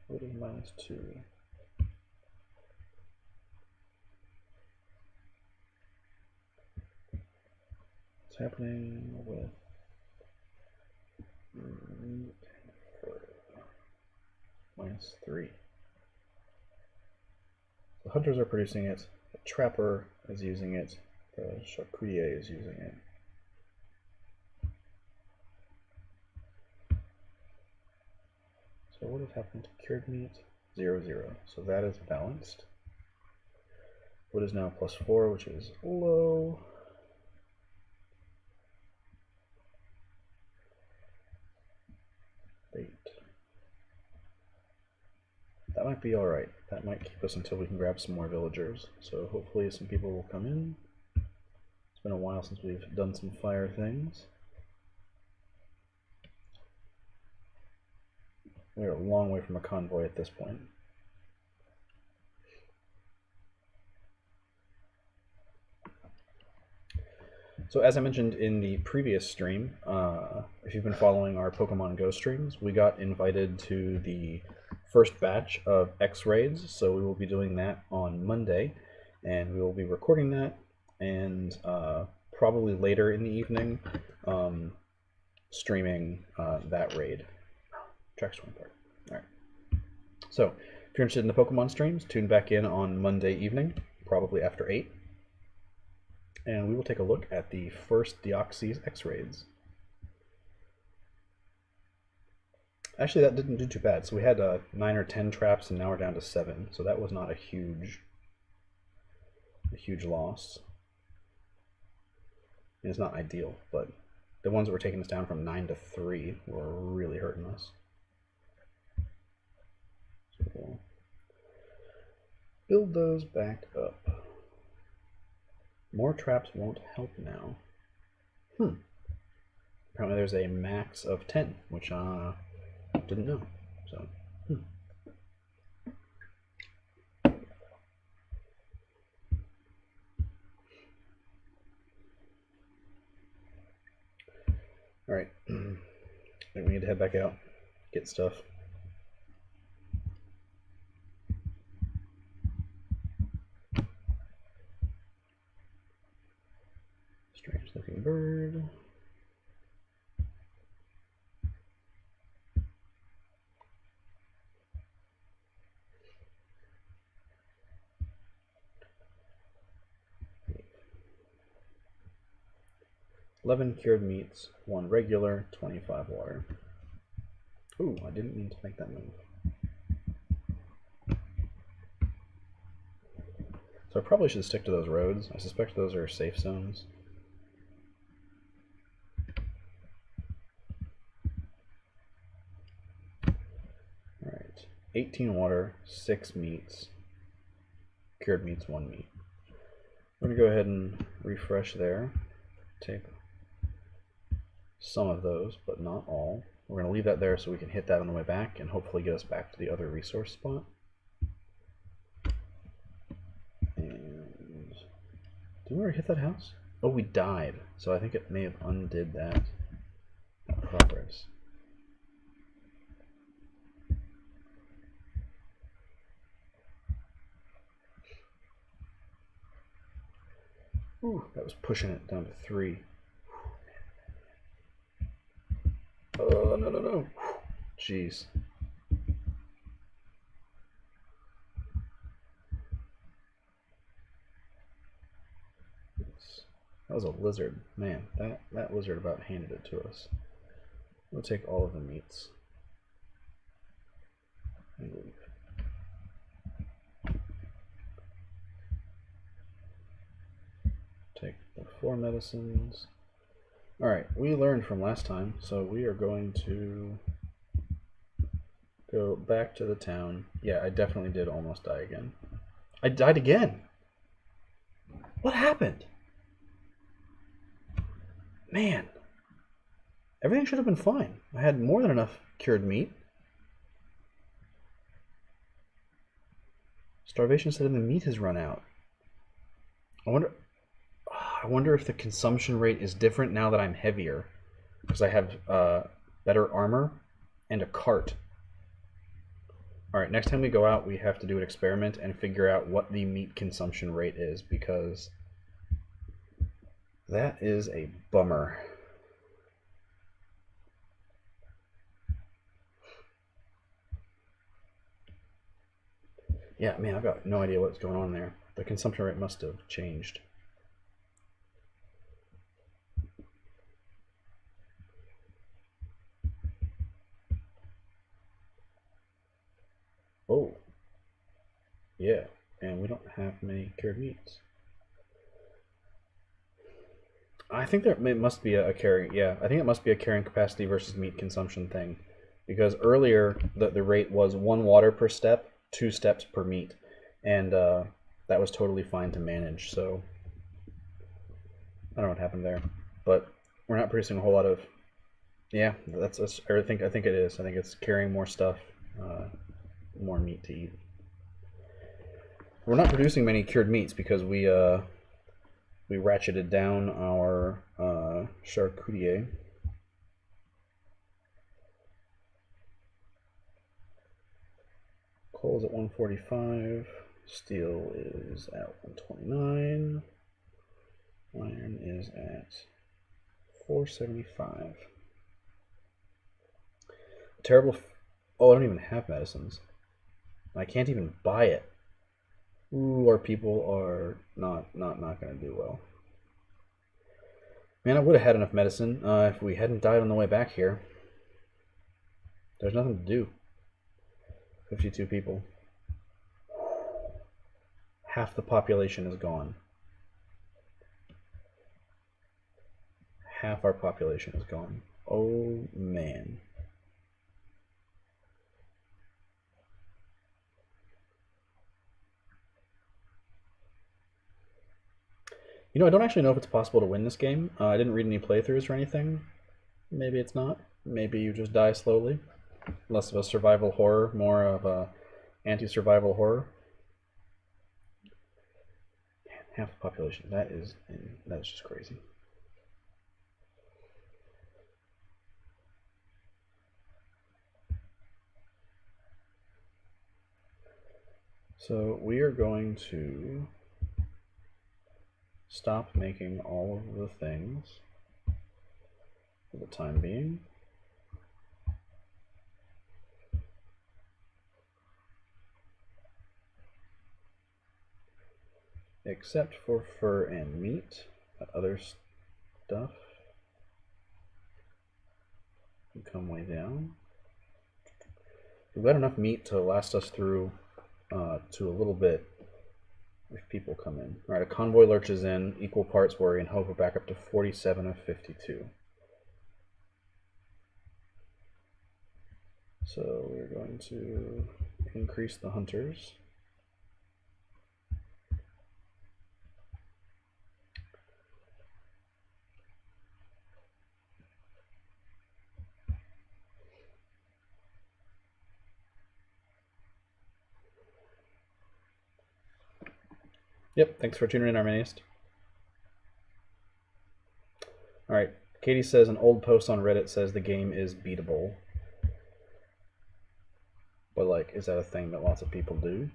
wood is minus 2. What's happening with meat for minus 3? The hunters are producing it, the trapper is using it, the charcutier is using it. So what has happened to cured meat? 0, 0. So that is balanced. Wood is now plus 4, which is low. Bait. That might be alright. That might keep us until we can grab some more villagers. So hopefully some people will come in. It's been a while since we've done some fire things. We're a long way from a convoy at this point. So as I mentioned in the previous stream, if you've been following our Pokemon Go streams, we got invited to the first batch of X raids, so we will be doing that on Monday, and we will be recording that, and probably later in the evening, streaming that raid. Track's torn apart. All right. So if you're interested in the Pokemon streams, tune back in on Monday evening, probably after 8. And we will take a look at the first Deoxys X raids. Actually, that didn't do too bad. So we had 9 or 10 traps, and now we're down to 7. So that was not a huge loss. It's not ideal, but the ones that were taking us down from 9 to 3 were really hurting us. So we'll build those back up. More traps won't help now. Apparently there's a max of 10, which I didn't know. So, All right. I think we need to head back out, get stuff. Strange looking bird. 11 cured meats, 1 regular, 25 water. Ooh, I didn't mean to make that move. So I probably should stick to those roads. I suspect those are safe zones. Alright, 18 water, 6 meats. Cured meats, 1 meat. We're going to go ahead and refresh there. Take some of those, but not all. We're going to leave that there so we can hit that on the way back and hopefully get us back to the other resource spot. And did we already hit that house? Oh, we died. So I think it may have undid that progress. Ooh, that was pushing it down to 3. Oh, no, no, no. Jeez. That was a lizard. Man, that lizard about handed it to us. We'll take all of the meats. And leave. Take the 4 medicines. Alright, we learned from last time, so we are going to go back to the town. Yeah, I definitely did almost die again. I died again! What happened? Man. Everything should have been fine. I had more than enough cured meat. Starvation said the meat has run out. I wonder if the consumption rate is different now that I'm heavier. Because I have better armor and a cart. Alright, next time we go out, we have to do an experiment and figure out what the meat consumption rate is, because that is a bummer. Yeah, man, I've got no idea what's going on there. The consumption rate must have changed. Oh. Yeah, and we don't have many cured meats. I think there must be a carrying, yeah, I think it must be a carrying capacity versus meat consumption thing. Because earlier, the rate was 1 water per step, 2 steps per meat. And that was totally fine to manage, so I don't know what happened there. But we're not producing a whole lot of, yeah, I think it is. I think it's carrying more stuff, more meat to eat. We're not producing many cured meats because we ratcheted down our charcutier. Coal is at 145. Steel is at 129. Iron is at 475. Terrible. Oh, I don't even have medicines. I can't even buy it. Ooh, our people are not going to do well. Man, I would have had enough medicine if we hadn't died on the way back here. There's nothing to do. 52 people. Half the population is gone. Half our population is gone. Oh, man. You know, I don't actually know if it's possible to win this game. I didn't read any playthroughs or anything. Maybe it's not. Maybe you just die slowly. Less of a survival horror, more of a anti-survival horror. Man, half the population. That is just crazy. So we are going to stop making all of the things for the time being. Except for fur and meat, other stuff come way down. We've got enough meat to last us through to a little bit if people come in. All right, a convoy lurches in, equal parts worry and hope. We're back up to 47 of 52. So we're going to increase the hunters. Yep, thanks for tuning in, Arminiist. Alright, Katie says an old post on Reddit says the game is beatable. But, like, is that a thing that lots of people do?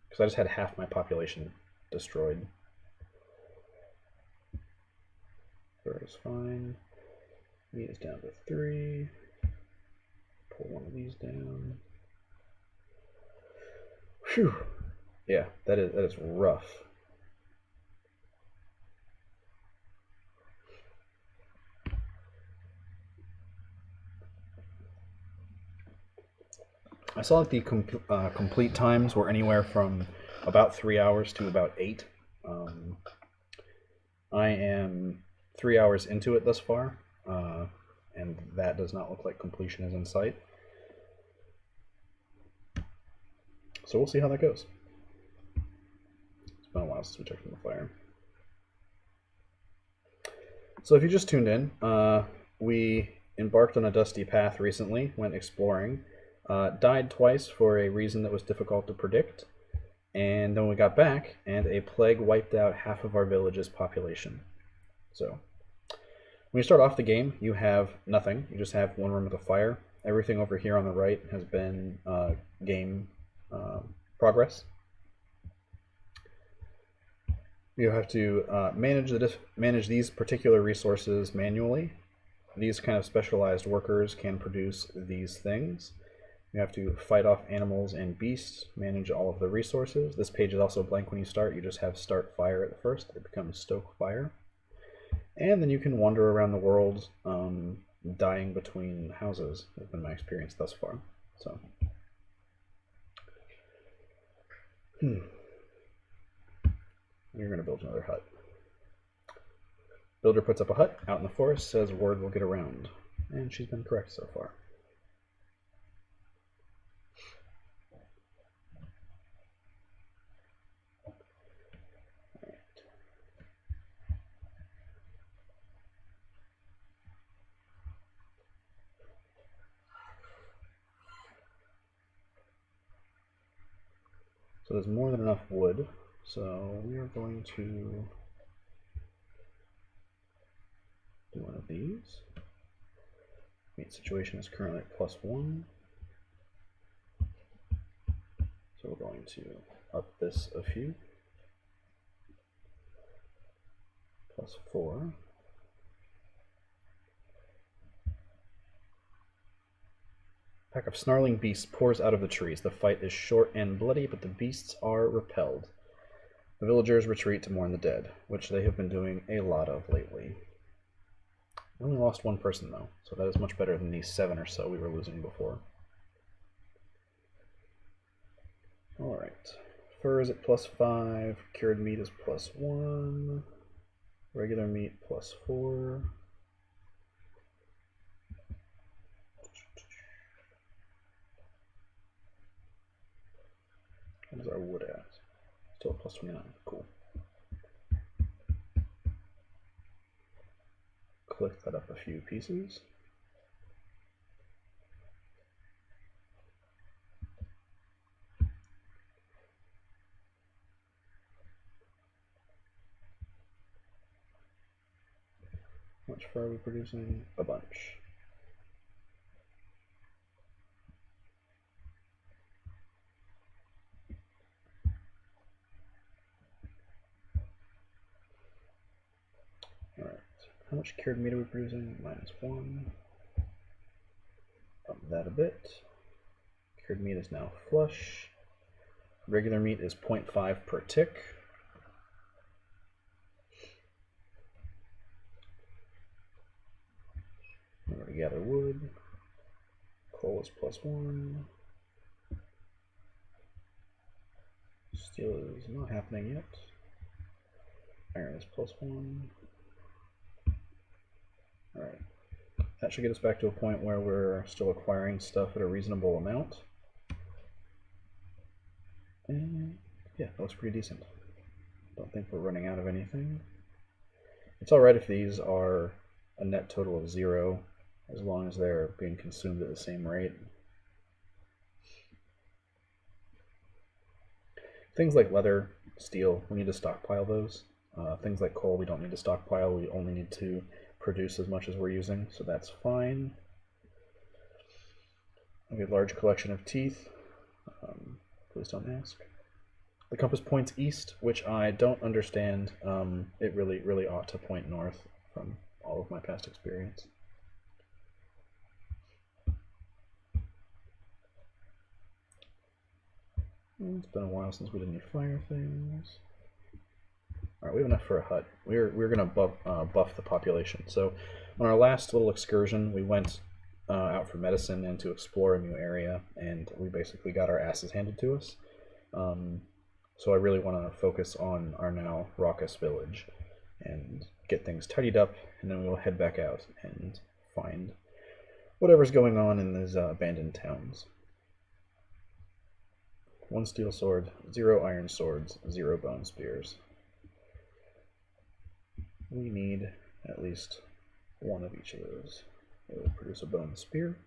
Because I just had half my population destroyed. Bird is fine. Meat is down to 3. Pull one of these down. Phew. Yeah, that is rough. I saw that the complete times were anywhere from about 3 hours to about 8. I am 3 hours into it thus far, and that does not look like completion is in sight. So we'll see how that goes. It's been a while since we checked in the fire. So if you just tuned in, we embarked on a dusty path recently, went exploring, died twice for a reason that was difficult to predict, and then we got back and a plague wiped out half of our village's population. So when you start off the game, you have nothing. You just have one room with a fire. Everything over here on the right has been game progress. You have to manage these particular resources manually. These kind of specialized workers can produce these things. You have to fight off animals and beasts, manage all of the resources. This page is also blank when you start. You just have start fire at the first. It becomes stoke fire. And then you can wander around the world, dying between houses. That's been my experience thus far. So, You're going to build another hut. Builder puts up a hut out in the forest, says word will get around. And she's been correct so far. So there's more than enough wood, so we are going to do one of these. Meat situation is currently at +1. So we're going to up this a few. +4. Pack of snarling beasts pours out of the trees. The fight is short and bloody, but the beasts are repelled. The villagers retreat to mourn the dead, which they have been doing a lot of lately. We only lost one person, though, so that is much better than the 7 or so we were losing before. Alright. Fur is at +5. Cured meat is +1. Regular meat +4. What is our wood at? Still at +29. Cool. Click that up a few pieces. How much fur are we producing? A bunch. Alright, how much cured meat are we producing? -1. Up that a bit. Cured meat is now flush. Regular meat is 0.5 per tick. We're going to we gather wood. Coal is +1. Steel is not happening yet. Iron is +1. Alright. That should get us back to a point where we're still acquiring stuff at a reasonable amount. And yeah, that looks pretty decent. Don't think we're running out of anything. It's alright if these are a net total of 0, as long as they're being consumed at the same rate. Things like leather, steel, we need to stockpile those. Things like coal, we don't need to stockpile, we only need to produce as much as we're using, so that's fine. We have a large collection of teeth. Please don't ask. The compass points east, which I don't understand. It really ought to point north from all of my past experience. It's been a while since we did any fire things. Alright, we have enough for a hut. We're going to buff the population. So on our last little excursion, we went out for medicine and to explore a new area, and we basically got our asses handed to us. So I really want to focus on our now raucous village and get things tidied up, and then we will head back out and find whatever's going on in these abandoned towns. 1 steel sword, 0 iron swords, 0 bone spears. We need at least 1 of each of those. It will produce a bone spear.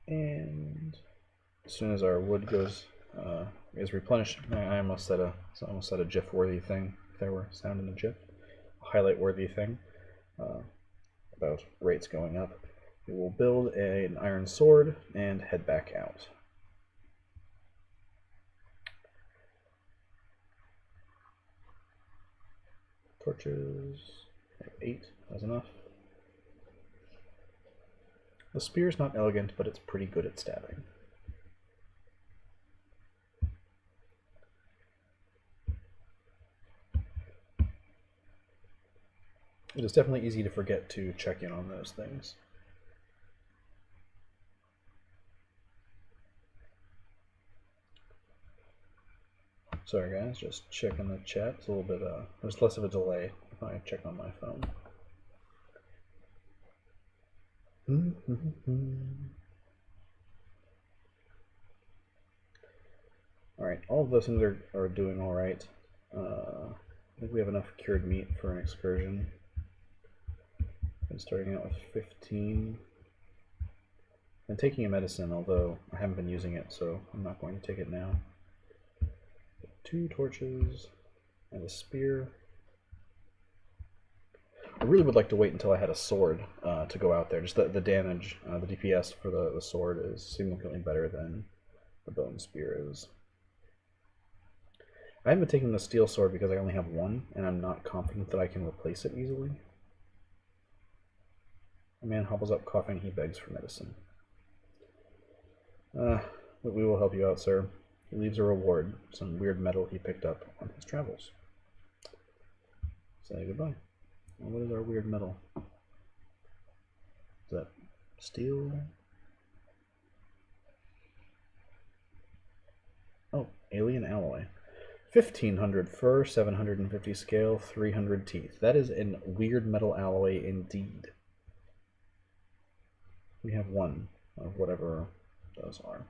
And as soon as our wood is replenished, I almost said a GIF-worthy thing. If there were sound in the GIF, a highlight-worthy thing about rates going up. We will build an iron sword and head back out. Torches, 8, that's enough. The spear's not elegant, but it's pretty good at stabbing. It is definitely easy to forget to check in on those things. Sorry guys, just checking the chat. It's a little bit, there's less of a delay if I check on my phone. Alright, all of those things are doing alright. I think we have enough cured meat for an excursion. I'm starting out with 15. I'm taking a medicine, although I haven't been using it, so I'm not going to take it now. 2 torches and a spear. I really would like to wait until I had a sword to go out there. Just the damage, the DPS for the sword is significantly better than the bone spear is. I haven't been taking the steel sword because I only have 1, and I'm not confident that I can replace it easily. A man hobbles up coughing, he begs for medicine. We will help you out, sir. He leaves a reward, some weird metal he picked up on his travels. Say goodbye. Well, what is our weird metal? Is that steel? Oh, alien alloy. 1500 fur, 750 scale, 300 teeth. That is a weird metal alloy indeed. We have 1 of whatever those are.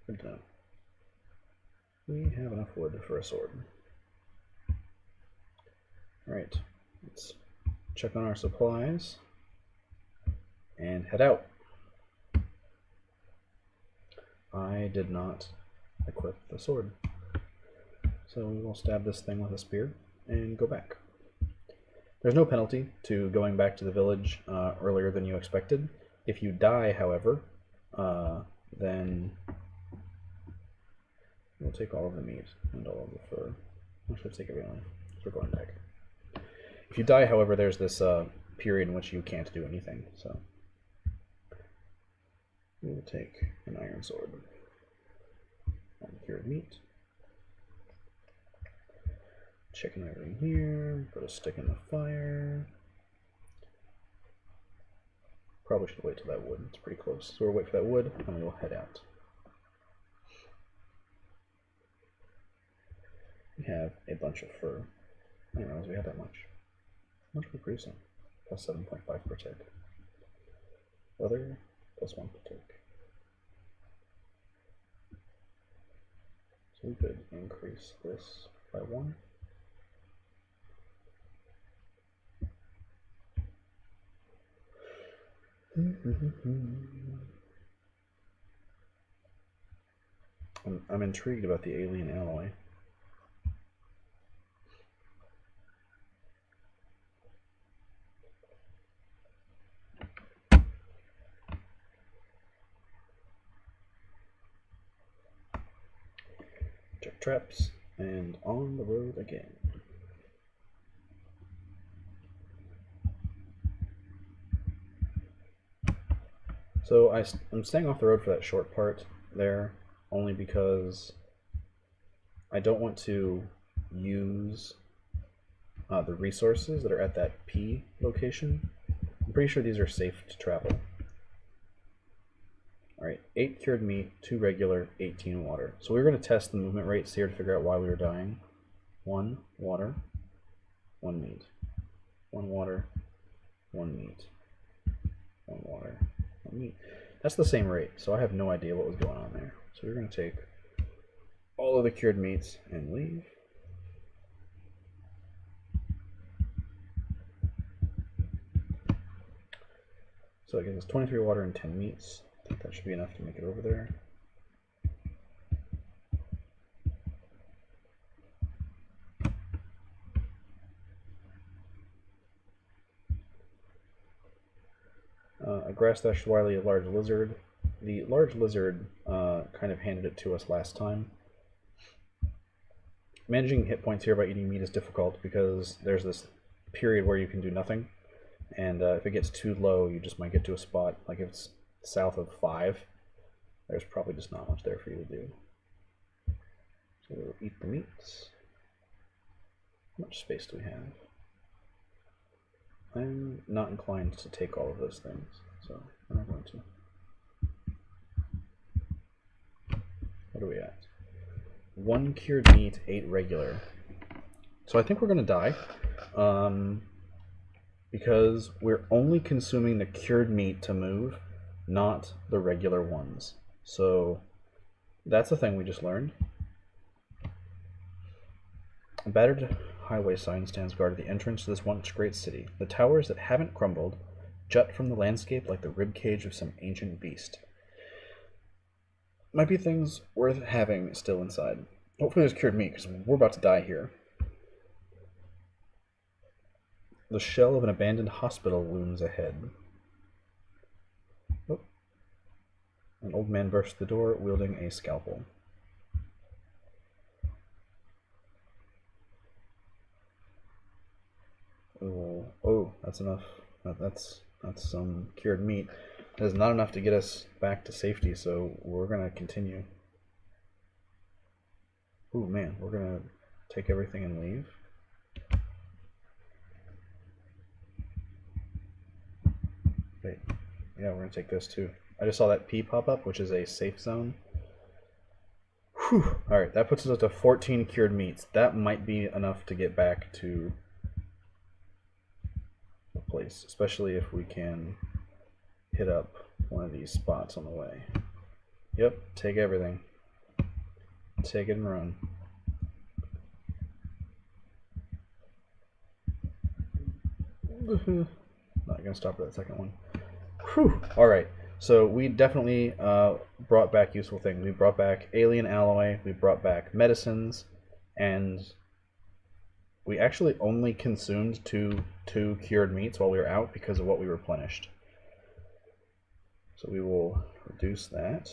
Good to know. We have enough wood for a sword. Alright, let's check on our supplies and head out. I did not equip the sword, so we will stab this thing with a spear and go back. There's no penalty to going back to the village earlier than you expected. If you die, however, then we'll take all of the meat and all of the fur. Actually, let's take everything. We're going back. If you die, however, there's this period in which you can't do anything, so we will take an iron sword and cured meat. Chicken over here, put a stick in the fire. Probably should wait till that wood, it's pretty close. So we'll wait for that wood, and we will head out. We have a bunch of fur. I didn't realize we had that much. How much are we producing? Plus 7.5 per tick. Leather, plus 1 per tick. So we could increase this by 1. I'm intrigued about the alien alloy. Check traps, and on the road again. So I'm staying off the road for that short part there, only because I don't want to use the resources that are at that P location. I'm pretty sure these are safe to travel. Alright, 8 cured meat, 2 regular, 18 water. So we were going to test the movement rates here to figure out why we were dying. 1 water, 1 meat. 1 water, 1 meat. 1 water, 1 meat. That's the same rate, so I have no idea what was going on there. So we're going to take all of the cured meats and leave. So it gives us 23 water and 10 meats. I think that should be enough to make it over there. A grass-thatched wily, a large lizard. The large lizard kind of handed it to us last time. Managing hit points here by eating meat is difficult because there's this period where you can do nothing, and if it gets too low, you just might get to a spot, like if it's south of 5, there's probably just not much there for you to do. So we'll eat the meats. How much space do we have? I'm not inclined to take all of those things, so I'm not going to. What are we at? 1 cured meat, 8 regular. So I think we're going to die because we're only consuming the cured meat to move, not the regular ones. So that's the thing we just learned. A battered highway sign stands guard at the entrance to this once great city. The towers that haven't crumbled jut from the landscape like the ribcage of some ancient beast. Might be things worth having still inside. Hopefully there's cured meat, because we're about to die here. The shell of an abandoned hospital looms ahead. Oh. An old man bursts the door, wielding a scalpel. Oh, that's enough. That's some cured meat. That is not enough to get us back to safety, so we're going to continue. Oh man, we're going to take everything and leave. Wait, yeah, we're going to take this too. I just saw that P pop up, which is a safe zone. Whew. Alright, that puts us up to 14 cured meats. That might be enough to get back to the place, especially if we can hit up one of these spots on the way. Yep, take everything. Take it and run. Not gonna stop at that second one. Whew. Alright, so we definitely brought back useful things. We brought back alien alloy, we brought back medicines, and we actually only consumed two cured meats while we were out because of what we replenished. So we will reduce that,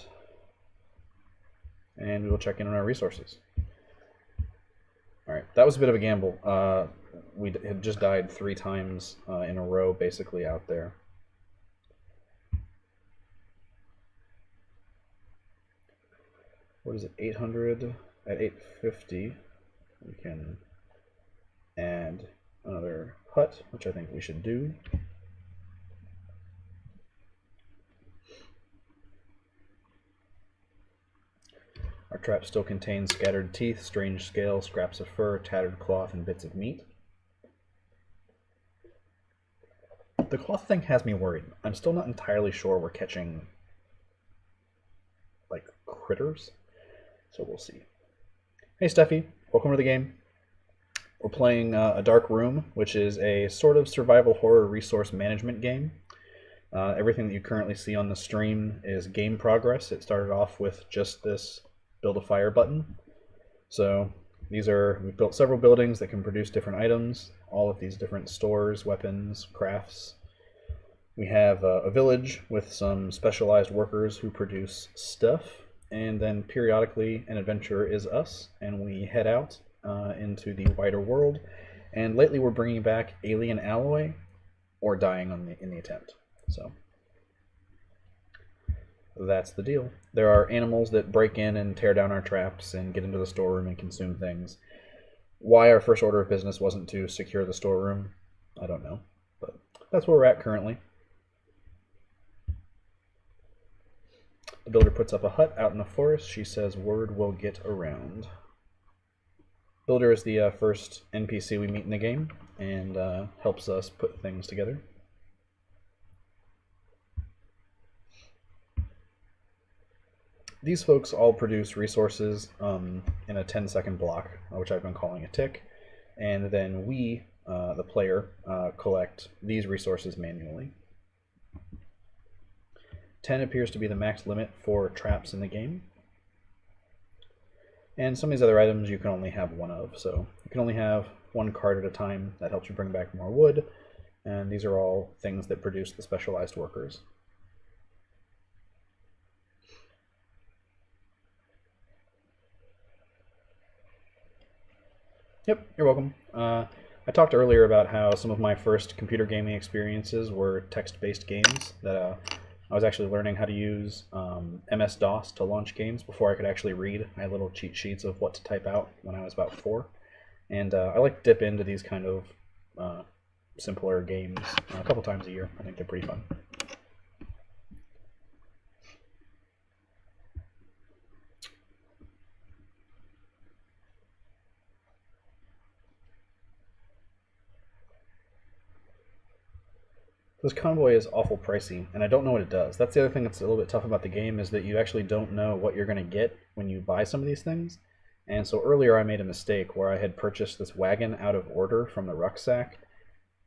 and we will check in on our resources. Alright, that was a bit of a gamble. We had just died 3 times in a row, basically, out there. What is it, 800? At 850, we can add another hut, which I think we should do. Our trap still contains scattered teeth, strange scales, scraps of fur, tattered cloth, and bits of meat. The cloth thing has me worried. I'm still not entirely sure we're catching, like, critters, so we'll see. Hey Steffi, welcome to the game. We're playing A Dark Room, which is a sort of survival horror resource management game. Everything that you currently see on the stream is game progress. It started off with just this build a fire button. So we've built several buildings that can produce different items, all of these different stores, weapons, crafts. We have a village with some specialized workers who produce stuff, and then periodically an adventurer is us, and we head out into the wider world. And lately we're bringing back alien alloy or dying in the attempt. So that's the deal. There are animals that break in and tear down our traps and get into the storeroom and consume things. Why our first order of business wasn't to secure the storeroom, I don't know. But that's where we're at currently. The builder puts up a hut out in the forest. She says word will get around. Builder is the first NPC we meet in the game and helps us put things together. These folks all produce resources in a 10-second block, which I've been calling a tick, and then we, the player, collect these resources manually. 10 appears to be the max limit for traps in the game. And some of these other items you can only have one of, so you can only have one card at a time. That helps you bring back more wood, and these are all things that produce the specialized workers. Yep, you're welcome. I talked earlier about how some of my first computer gaming experiences were text-based games that I was actually learning how to use MS-DOS to launch games before I could actually read. I had little cheat sheets of what to type out when I was about 4. And I like to dip into these kind of simpler games a couple times a year. I think they're pretty fun. This convoy is awful pricey, and I don't know what it does. That's the other thing that's a little bit tough about the game, is that you actually don't know what you're going to get when you buy some of these things. And so earlier I made a mistake where I had purchased this wagon out of order from the rucksack,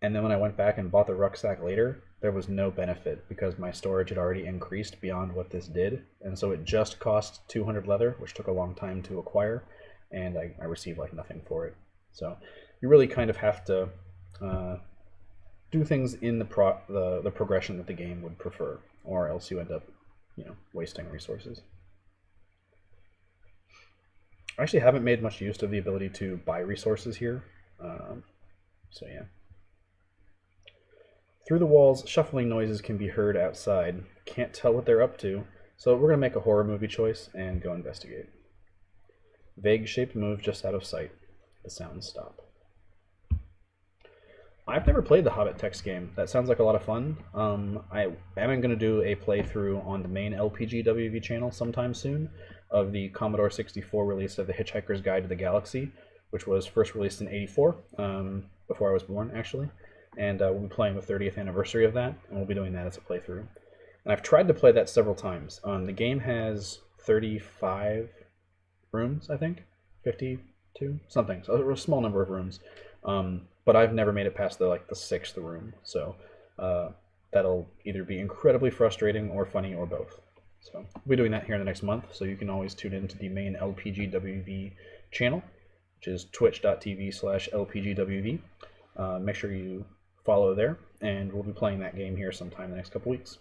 and then when I went back and bought the rucksack later, there was no benefit because my storage had already increased beyond what this did, and so it just cost 200 leather, which took a long time to acquire, and I received like nothing for it. So you really kind of have to do things in the progression that the game would prefer, or else you end up, wasting resources. I actually haven't made much use of the ability to buy resources here, so yeah. Through the walls, shuffling noises can be heard outside. Can't tell what they're up to, so we're gonna make a horror movie choice and go investigate. Vague shaped move just out of sight. The sounds stop. I've never played the Hobbit text game. That sounds like a lot of fun. I am going to do a playthrough on the main LPGWV channel sometime soon of the Commodore 64 release of The Hitchhiker's Guide to the Galaxy, which was first released in '84, before I was born, actually. And we'll be playing the 30th anniversary of that, and we'll be doing that as a playthrough. And I've tried to play that several times. The game has 35 rooms, I think? 52? Something. So a small number of rooms. But I've never made it past the 6th room, so that'll either be incredibly frustrating or funny or both. So we'll be doing that here in the next month, so you can always tune into the main LPGWV channel, which is twitch.tv/LPGWV. Make sure you follow there, and we'll be playing that game here sometime in the next couple weeks.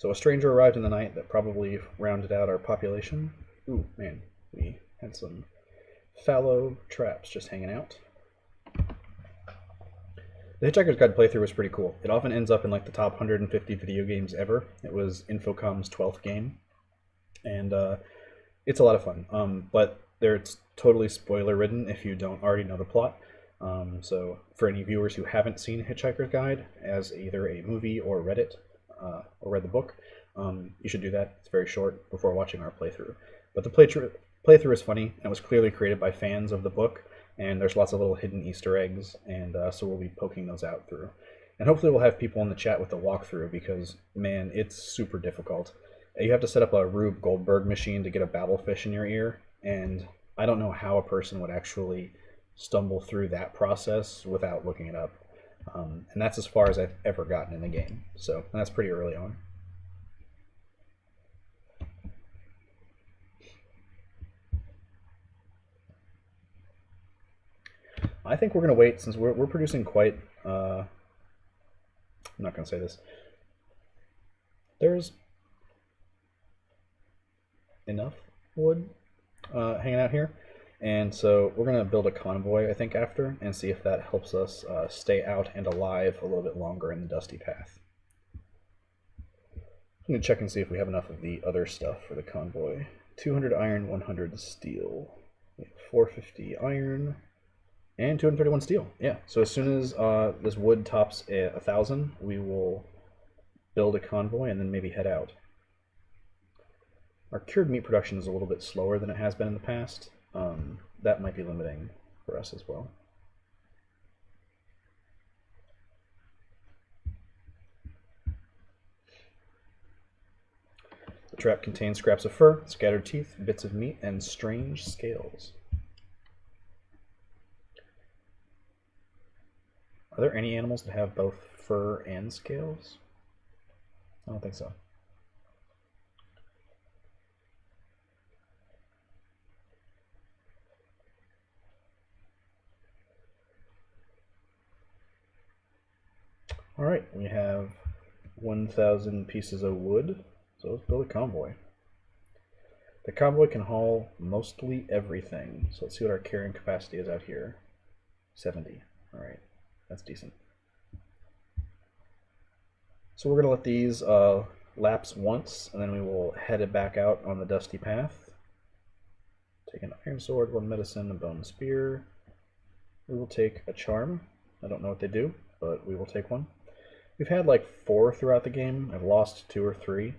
So a stranger arrived in the night that probably rounded out our population. Ooh, man, we had some fallow traps just hanging out. The Hitchhiker's Guide playthrough was pretty cool. It often ends up in like the top 150 video games ever. It was Infocom's 12th game, and it's a lot of fun. But it's totally spoiler ridden if you don't already know the plot. So for any viewers who haven't seen Hitchhiker's Guide as either a movie or read it or read the book, you should do that. It's very short before watching our playthrough. But the playthrough is funny and was clearly created by fans of the book. And there's lots of little hidden Easter eggs, and so we'll be poking those out through. And hopefully we'll have people in the chat with the walkthrough because, man, it's super difficult. You have to set up a Rube Goldberg machine to get a Babelfish in your ear, and I don't know how a person would actually stumble through that process without looking it up. And that's as far as I've ever gotten in the game, so that's pretty early on. I think we're going to wait since we're producing quite... I'm not going to say this. There's enough wood hanging out here. And so we're going to build a convoy, I think, after, and see if that helps us stay out and alive a little bit longer in the Dusty Path. I'm going to check and see if we have enough of the other stuff for the convoy. 200 iron, 100 steel. 450 iron. And 231 steel. Yeah, so as soon as this wood tops 1,000, we will build a convoy and then maybe head out. Our cured meat production is a little bit slower than it has been in the past. That might be limiting for us as well. The trap contains scraps of fur, scattered teeth, bits of meat, and strange scales. Are there any animals that have both fur and scales? I don't think so. All right, we have 1,000 pieces of wood, so let's build a convoy. The convoy can haul mostly everything, so let's see what our carrying capacity is out here. 70. All right. That's decent. So we're going to let these lapse once, and then we will head it back out on the Dusty Path. Take an iron sword, 1 medicine, a bone spear. We will take a charm. I don't know what they do, but we will take one. We've had like 4 throughout the game. I've lost 2 or 3.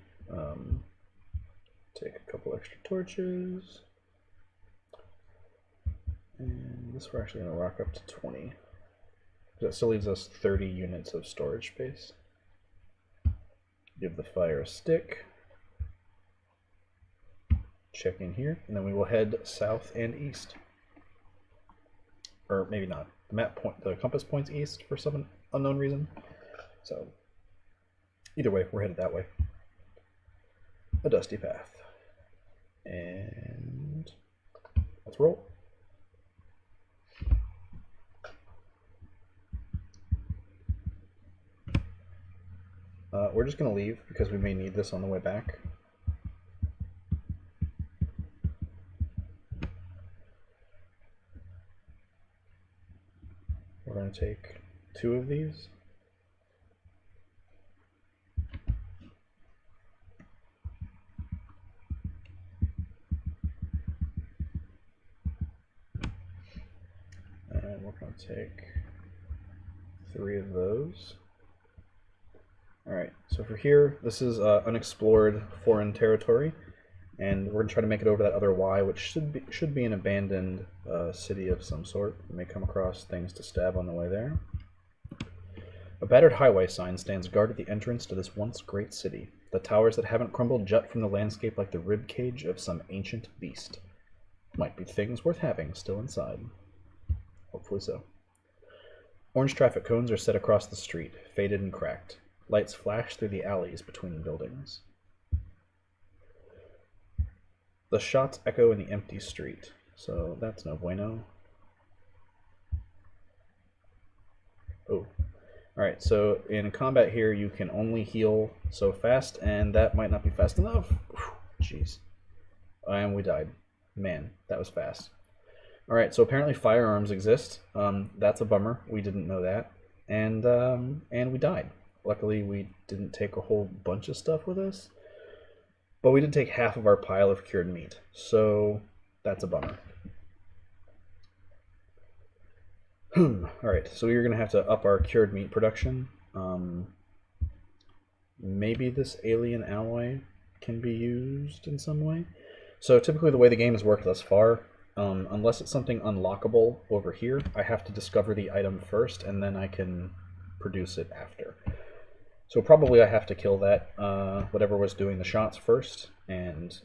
Take a couple extra torches. And this we're actually going to rock up to 20. That still leaves us 30 units of storage space. Give the fire a stick. Check in here, and then we will head south and east. Or maybe not. The compass points east for some unknown reason. So either way, we're headed that way. A Dusty Path. And let's roll. We're just going to leave because we may need this on the way back. We're going to take 2 of these. And we're going to take 3 of those. Alright, so for here, this is unexplored foreign territory, and we're going to try to make it over that other Y, which should be an abandoned city of some sort. We may come across things to stab on the way there. A battered highway sign stands guard at the entrance to this once great city. The towers that haven't crumbled jut from the landscape like the rib cage of some ancient beast. Might be things worth having still inside. Hopefully so. Orange traffic cones are set across the street, faded and cracked. Lights flash through the alleys between buildings. The shots echo in the empty street, so that's no bueno. Oh, alright, so in combat here you can only heal so fast, and that might not be fast enough. Jeez. And we died. Man, that was fast. Alright, so apparently firearms exist. That's a bummer. We didn't know that. and we died. Luckily, we didn't take a whole bunch of stuff with us, but we did take half of our pile of cured meat, so that's a bummer. Alright, so we're going to have to up our cured meat production. Maybe this alien alloy can be used in some way. So typically the way the game has worked thus far, unless it's something unlockable over here, I have to discover the item first, and then I can produce it after. So probably I have to kill that, whatever was doing the shots first, and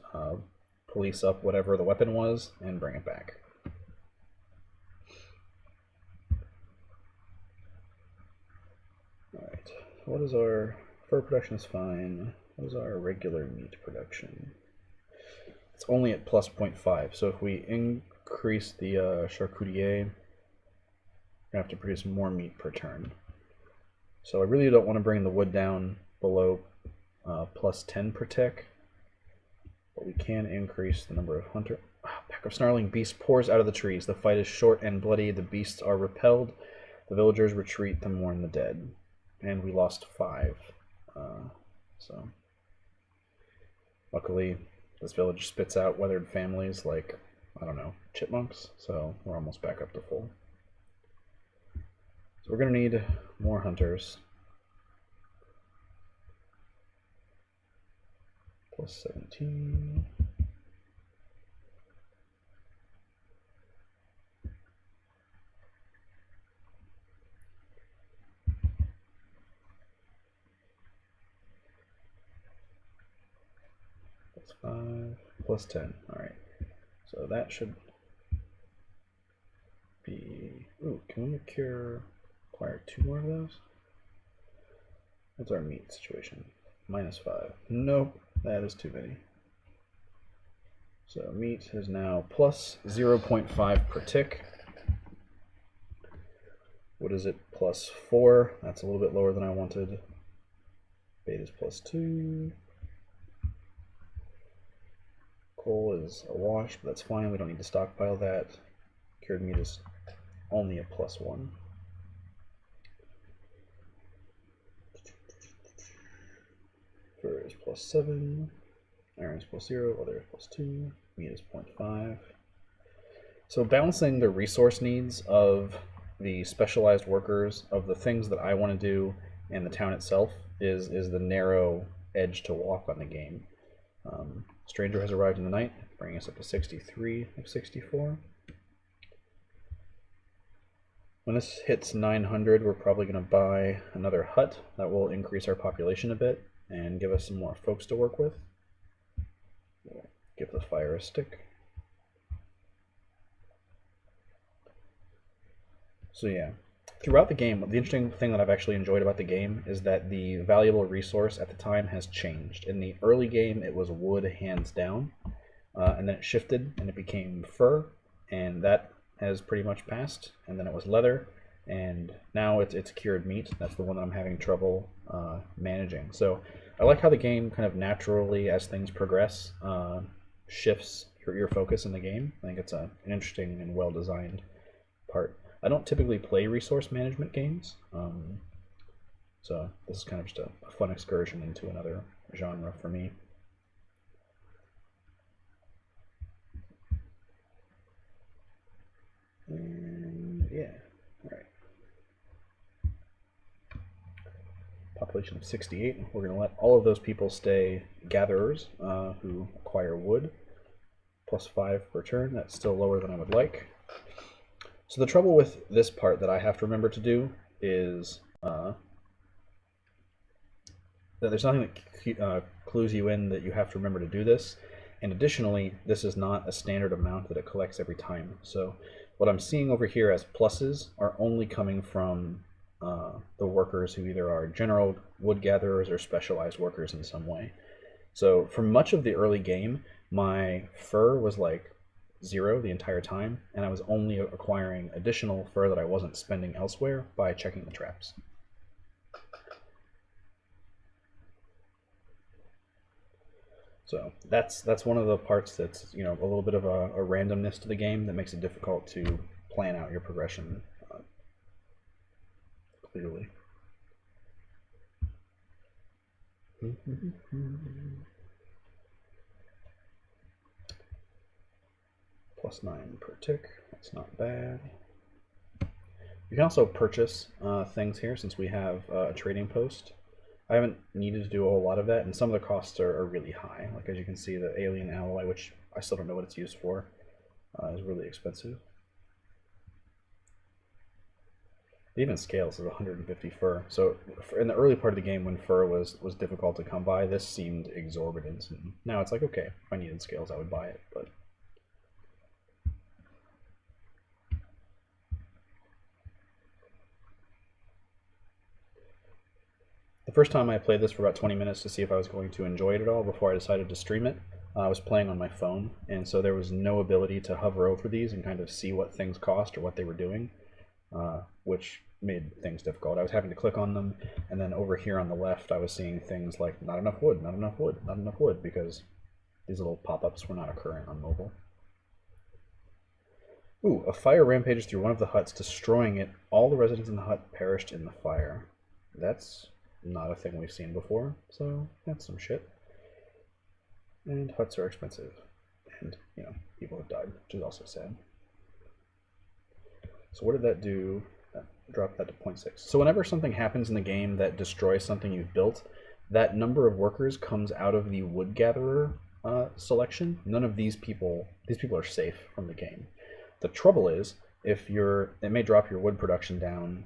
police up whatever the weapon was, and bring it back. Alright, what is our... fur production is fine. What is our regular meat production? It's only at plus 0.5, so if we increase the charcuterie, we have to produce more meat per turn. So I really don't want to bring the wood down below plus 10 per tick, but we can increase the number of hunter. Pack of snarling beasts pours out of the trees. The fight is short and bloody. The beasts are repelled. The villagers retreat to mourn the dead. And we lost 5. So luckily this village spits out weathered families like, I don't know, chipmunks, so we're almost back up to full. So we're going to need more hunters. Plus 17. Plus 5, plus 10. Alright. So that should be... Ooh, can we acquire 2 more of those? What's our meat situation? Minus 5. Nope, that is too many. So meat is now plus 0.5 per tick. What is it? Plus 4. That's a little bit lower than I wanted. Bait is plus 2. Coal is a wash, but that's fine. We don't need to stockpile that. Cured meat is only a plus 1. Fur is plus 7. Iron is plus 0. Leather is plus 2. Meat is 0.5. So balancing the resource needs of the specialized workers, of the things that I want to do, and the town itself is the narrow edge to walk on the game. Stranger has arrived in the night, bringing us up to 63 of 64. When this hits 900, we're probably going to buy another hut. That will increase our population a bit and give us some more folks to work with. We'll give the fire a stick. So yeah, throughout the game, the interesting thing that I've actually enjoyed about the game is that the valuable resource at the time has changed. In the early game, it was wood hands down, and then it shifted and it became fur, and that has pretty much passed. And then it was leather, and now it's cured meat. That's the one that I'm having trouble managing. So I like how the game kind of naturally, as things progress, shifts your focus in the game. I think it's an interesting and well-designed part. I don't typically play resource management games, so this is kind of just a fun excursion into another genre for me. And yeah, all right. Population of 68. We're going to let all of those people stay gatherers who acquire wood. Plus 5 per turn. That's still lower than I would like. So the trouble with this part that I have to remember to do is that there's nothing that clues you in that you have to remember to do this. And additionally, this is not a standard amount that it collects every time. So what I'm seeing over here as pluses are only coming from the workers who either are general wood gatherers or specialized workers in some way. So for much of the early game, my fur was like 0 the entire time, and I was only acquiring additional fur that I wasn't spending elsewhere by checking the traps. So that's one of the parts that's, you know, a little bit of a randomness to the game that makes it difficult to plan out your progression. clearly. +9 per tick, that's not bad. You can also purchase things here since we have a trading post. I haven't needed to do a whole lot of that, and some of the costs are really high. Like as you can see, the alien alloy, which I still don't know what it's used for, is really expensive. It even scales as 150 fur. So in the early part of the game when fur was difficult to come by, this seemed exorbitant. And now it's like, okay, if I needed scales, I would buy it. But the first time I played this for about 20 minutes to see if I was going to enjoy it at all before I decided to stream it, I was playing on my phone, and so there was no ability to hover over these and kind of see what things cost or what they were doing, which made things difficult. I was having to click on them, and then over here on the left I was seeing things like not enough wood, not enough wood, not enough wood, because these little pop-ups were not occurring on mobile. Ooh, a fire rampages through one of the huts, destroying it. All the residents in the hut perished in the fire. That's not a thing we've seen before, so that's some shit. And huts are expensive. And, you know, people have died, which is also sad. So what did that do? Drop that to 0.6. So whenever something happens in the game that destroys something you've built, that number of workers comes out of the wood gatherer selection. None of these people are safe from the game. The trouble is, it may drop your wood production down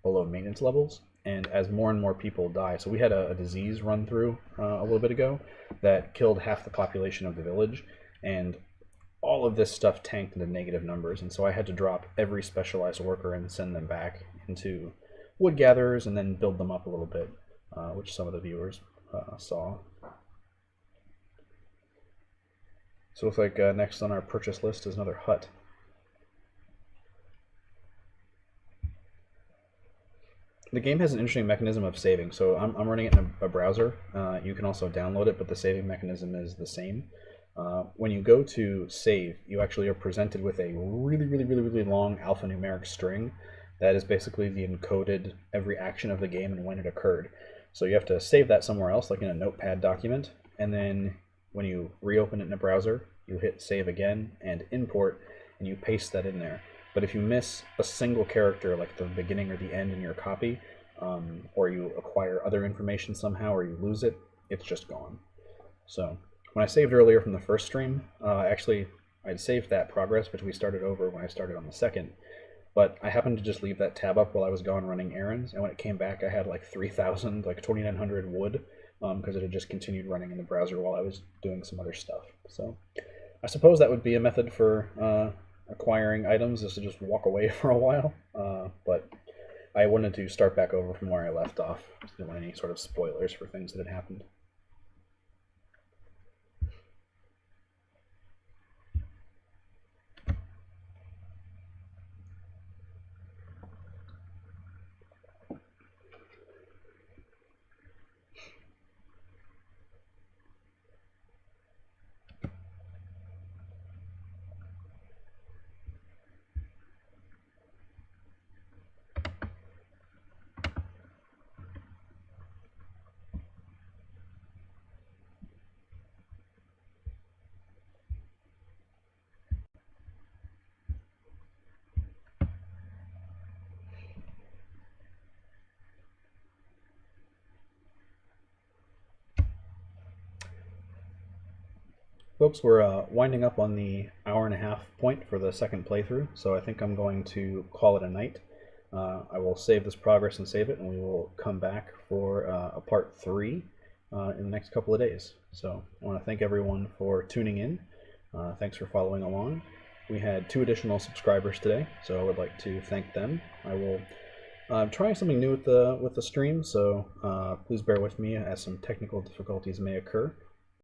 below maintenance levels, and as more and more people die, so we had a disease run through a little bit ago that killed half the population of the village, and all of this stuff tanked into negative numbers, and so I had to drop every specialized worker and send them back into wood gatherers and then build them up a little bit, which some of the viewers saw. So it looks like next on our purchase list is another hut. The game has an interesting mechanism of saving, so I'm running it in a browser. You can also download it, but the saving mechanism is the same. When you go to save, you actually are presented with a really long alphanumeric string that is basically the encoded every action of the game and when it occurred. So you have to save that somewhere else, like in a notepad document, and then when you reopen it in a browser, you hit save again and import, and you paste that in there. But if you miss a single character, like the beginning or the end in your copy, or you acquire other information somehow, or you lose it, it's just gone. So when I saved earlier from the first stream, actually I'd saved that progress, but we started over when I started on the second. But I happened to just leave that tab up while I was gone running errands, and when it came back I had like 3,000, like 2,900 wood, because it had just continued running in the browser while I was doing some other stuff. So I suppose that would be a method for acquiring items, is to just walk away for a while, but I wanted to start back over from where I left off. I didn't want any sort of spoilers for things that had happened. Folks, we're winding up on the hour-and-a-half point for the second playthrough, so I think I'm going to call it a night. I will save this progress and save it, and we will come back for a part 3 in the next couple of days. So I want to thank everyone for tuning in. Thanks for following along. We had 2 additional subscribers today, so I would like to thank them. I will try something new with the stream, so please bear with me as some technical difficulties may occur.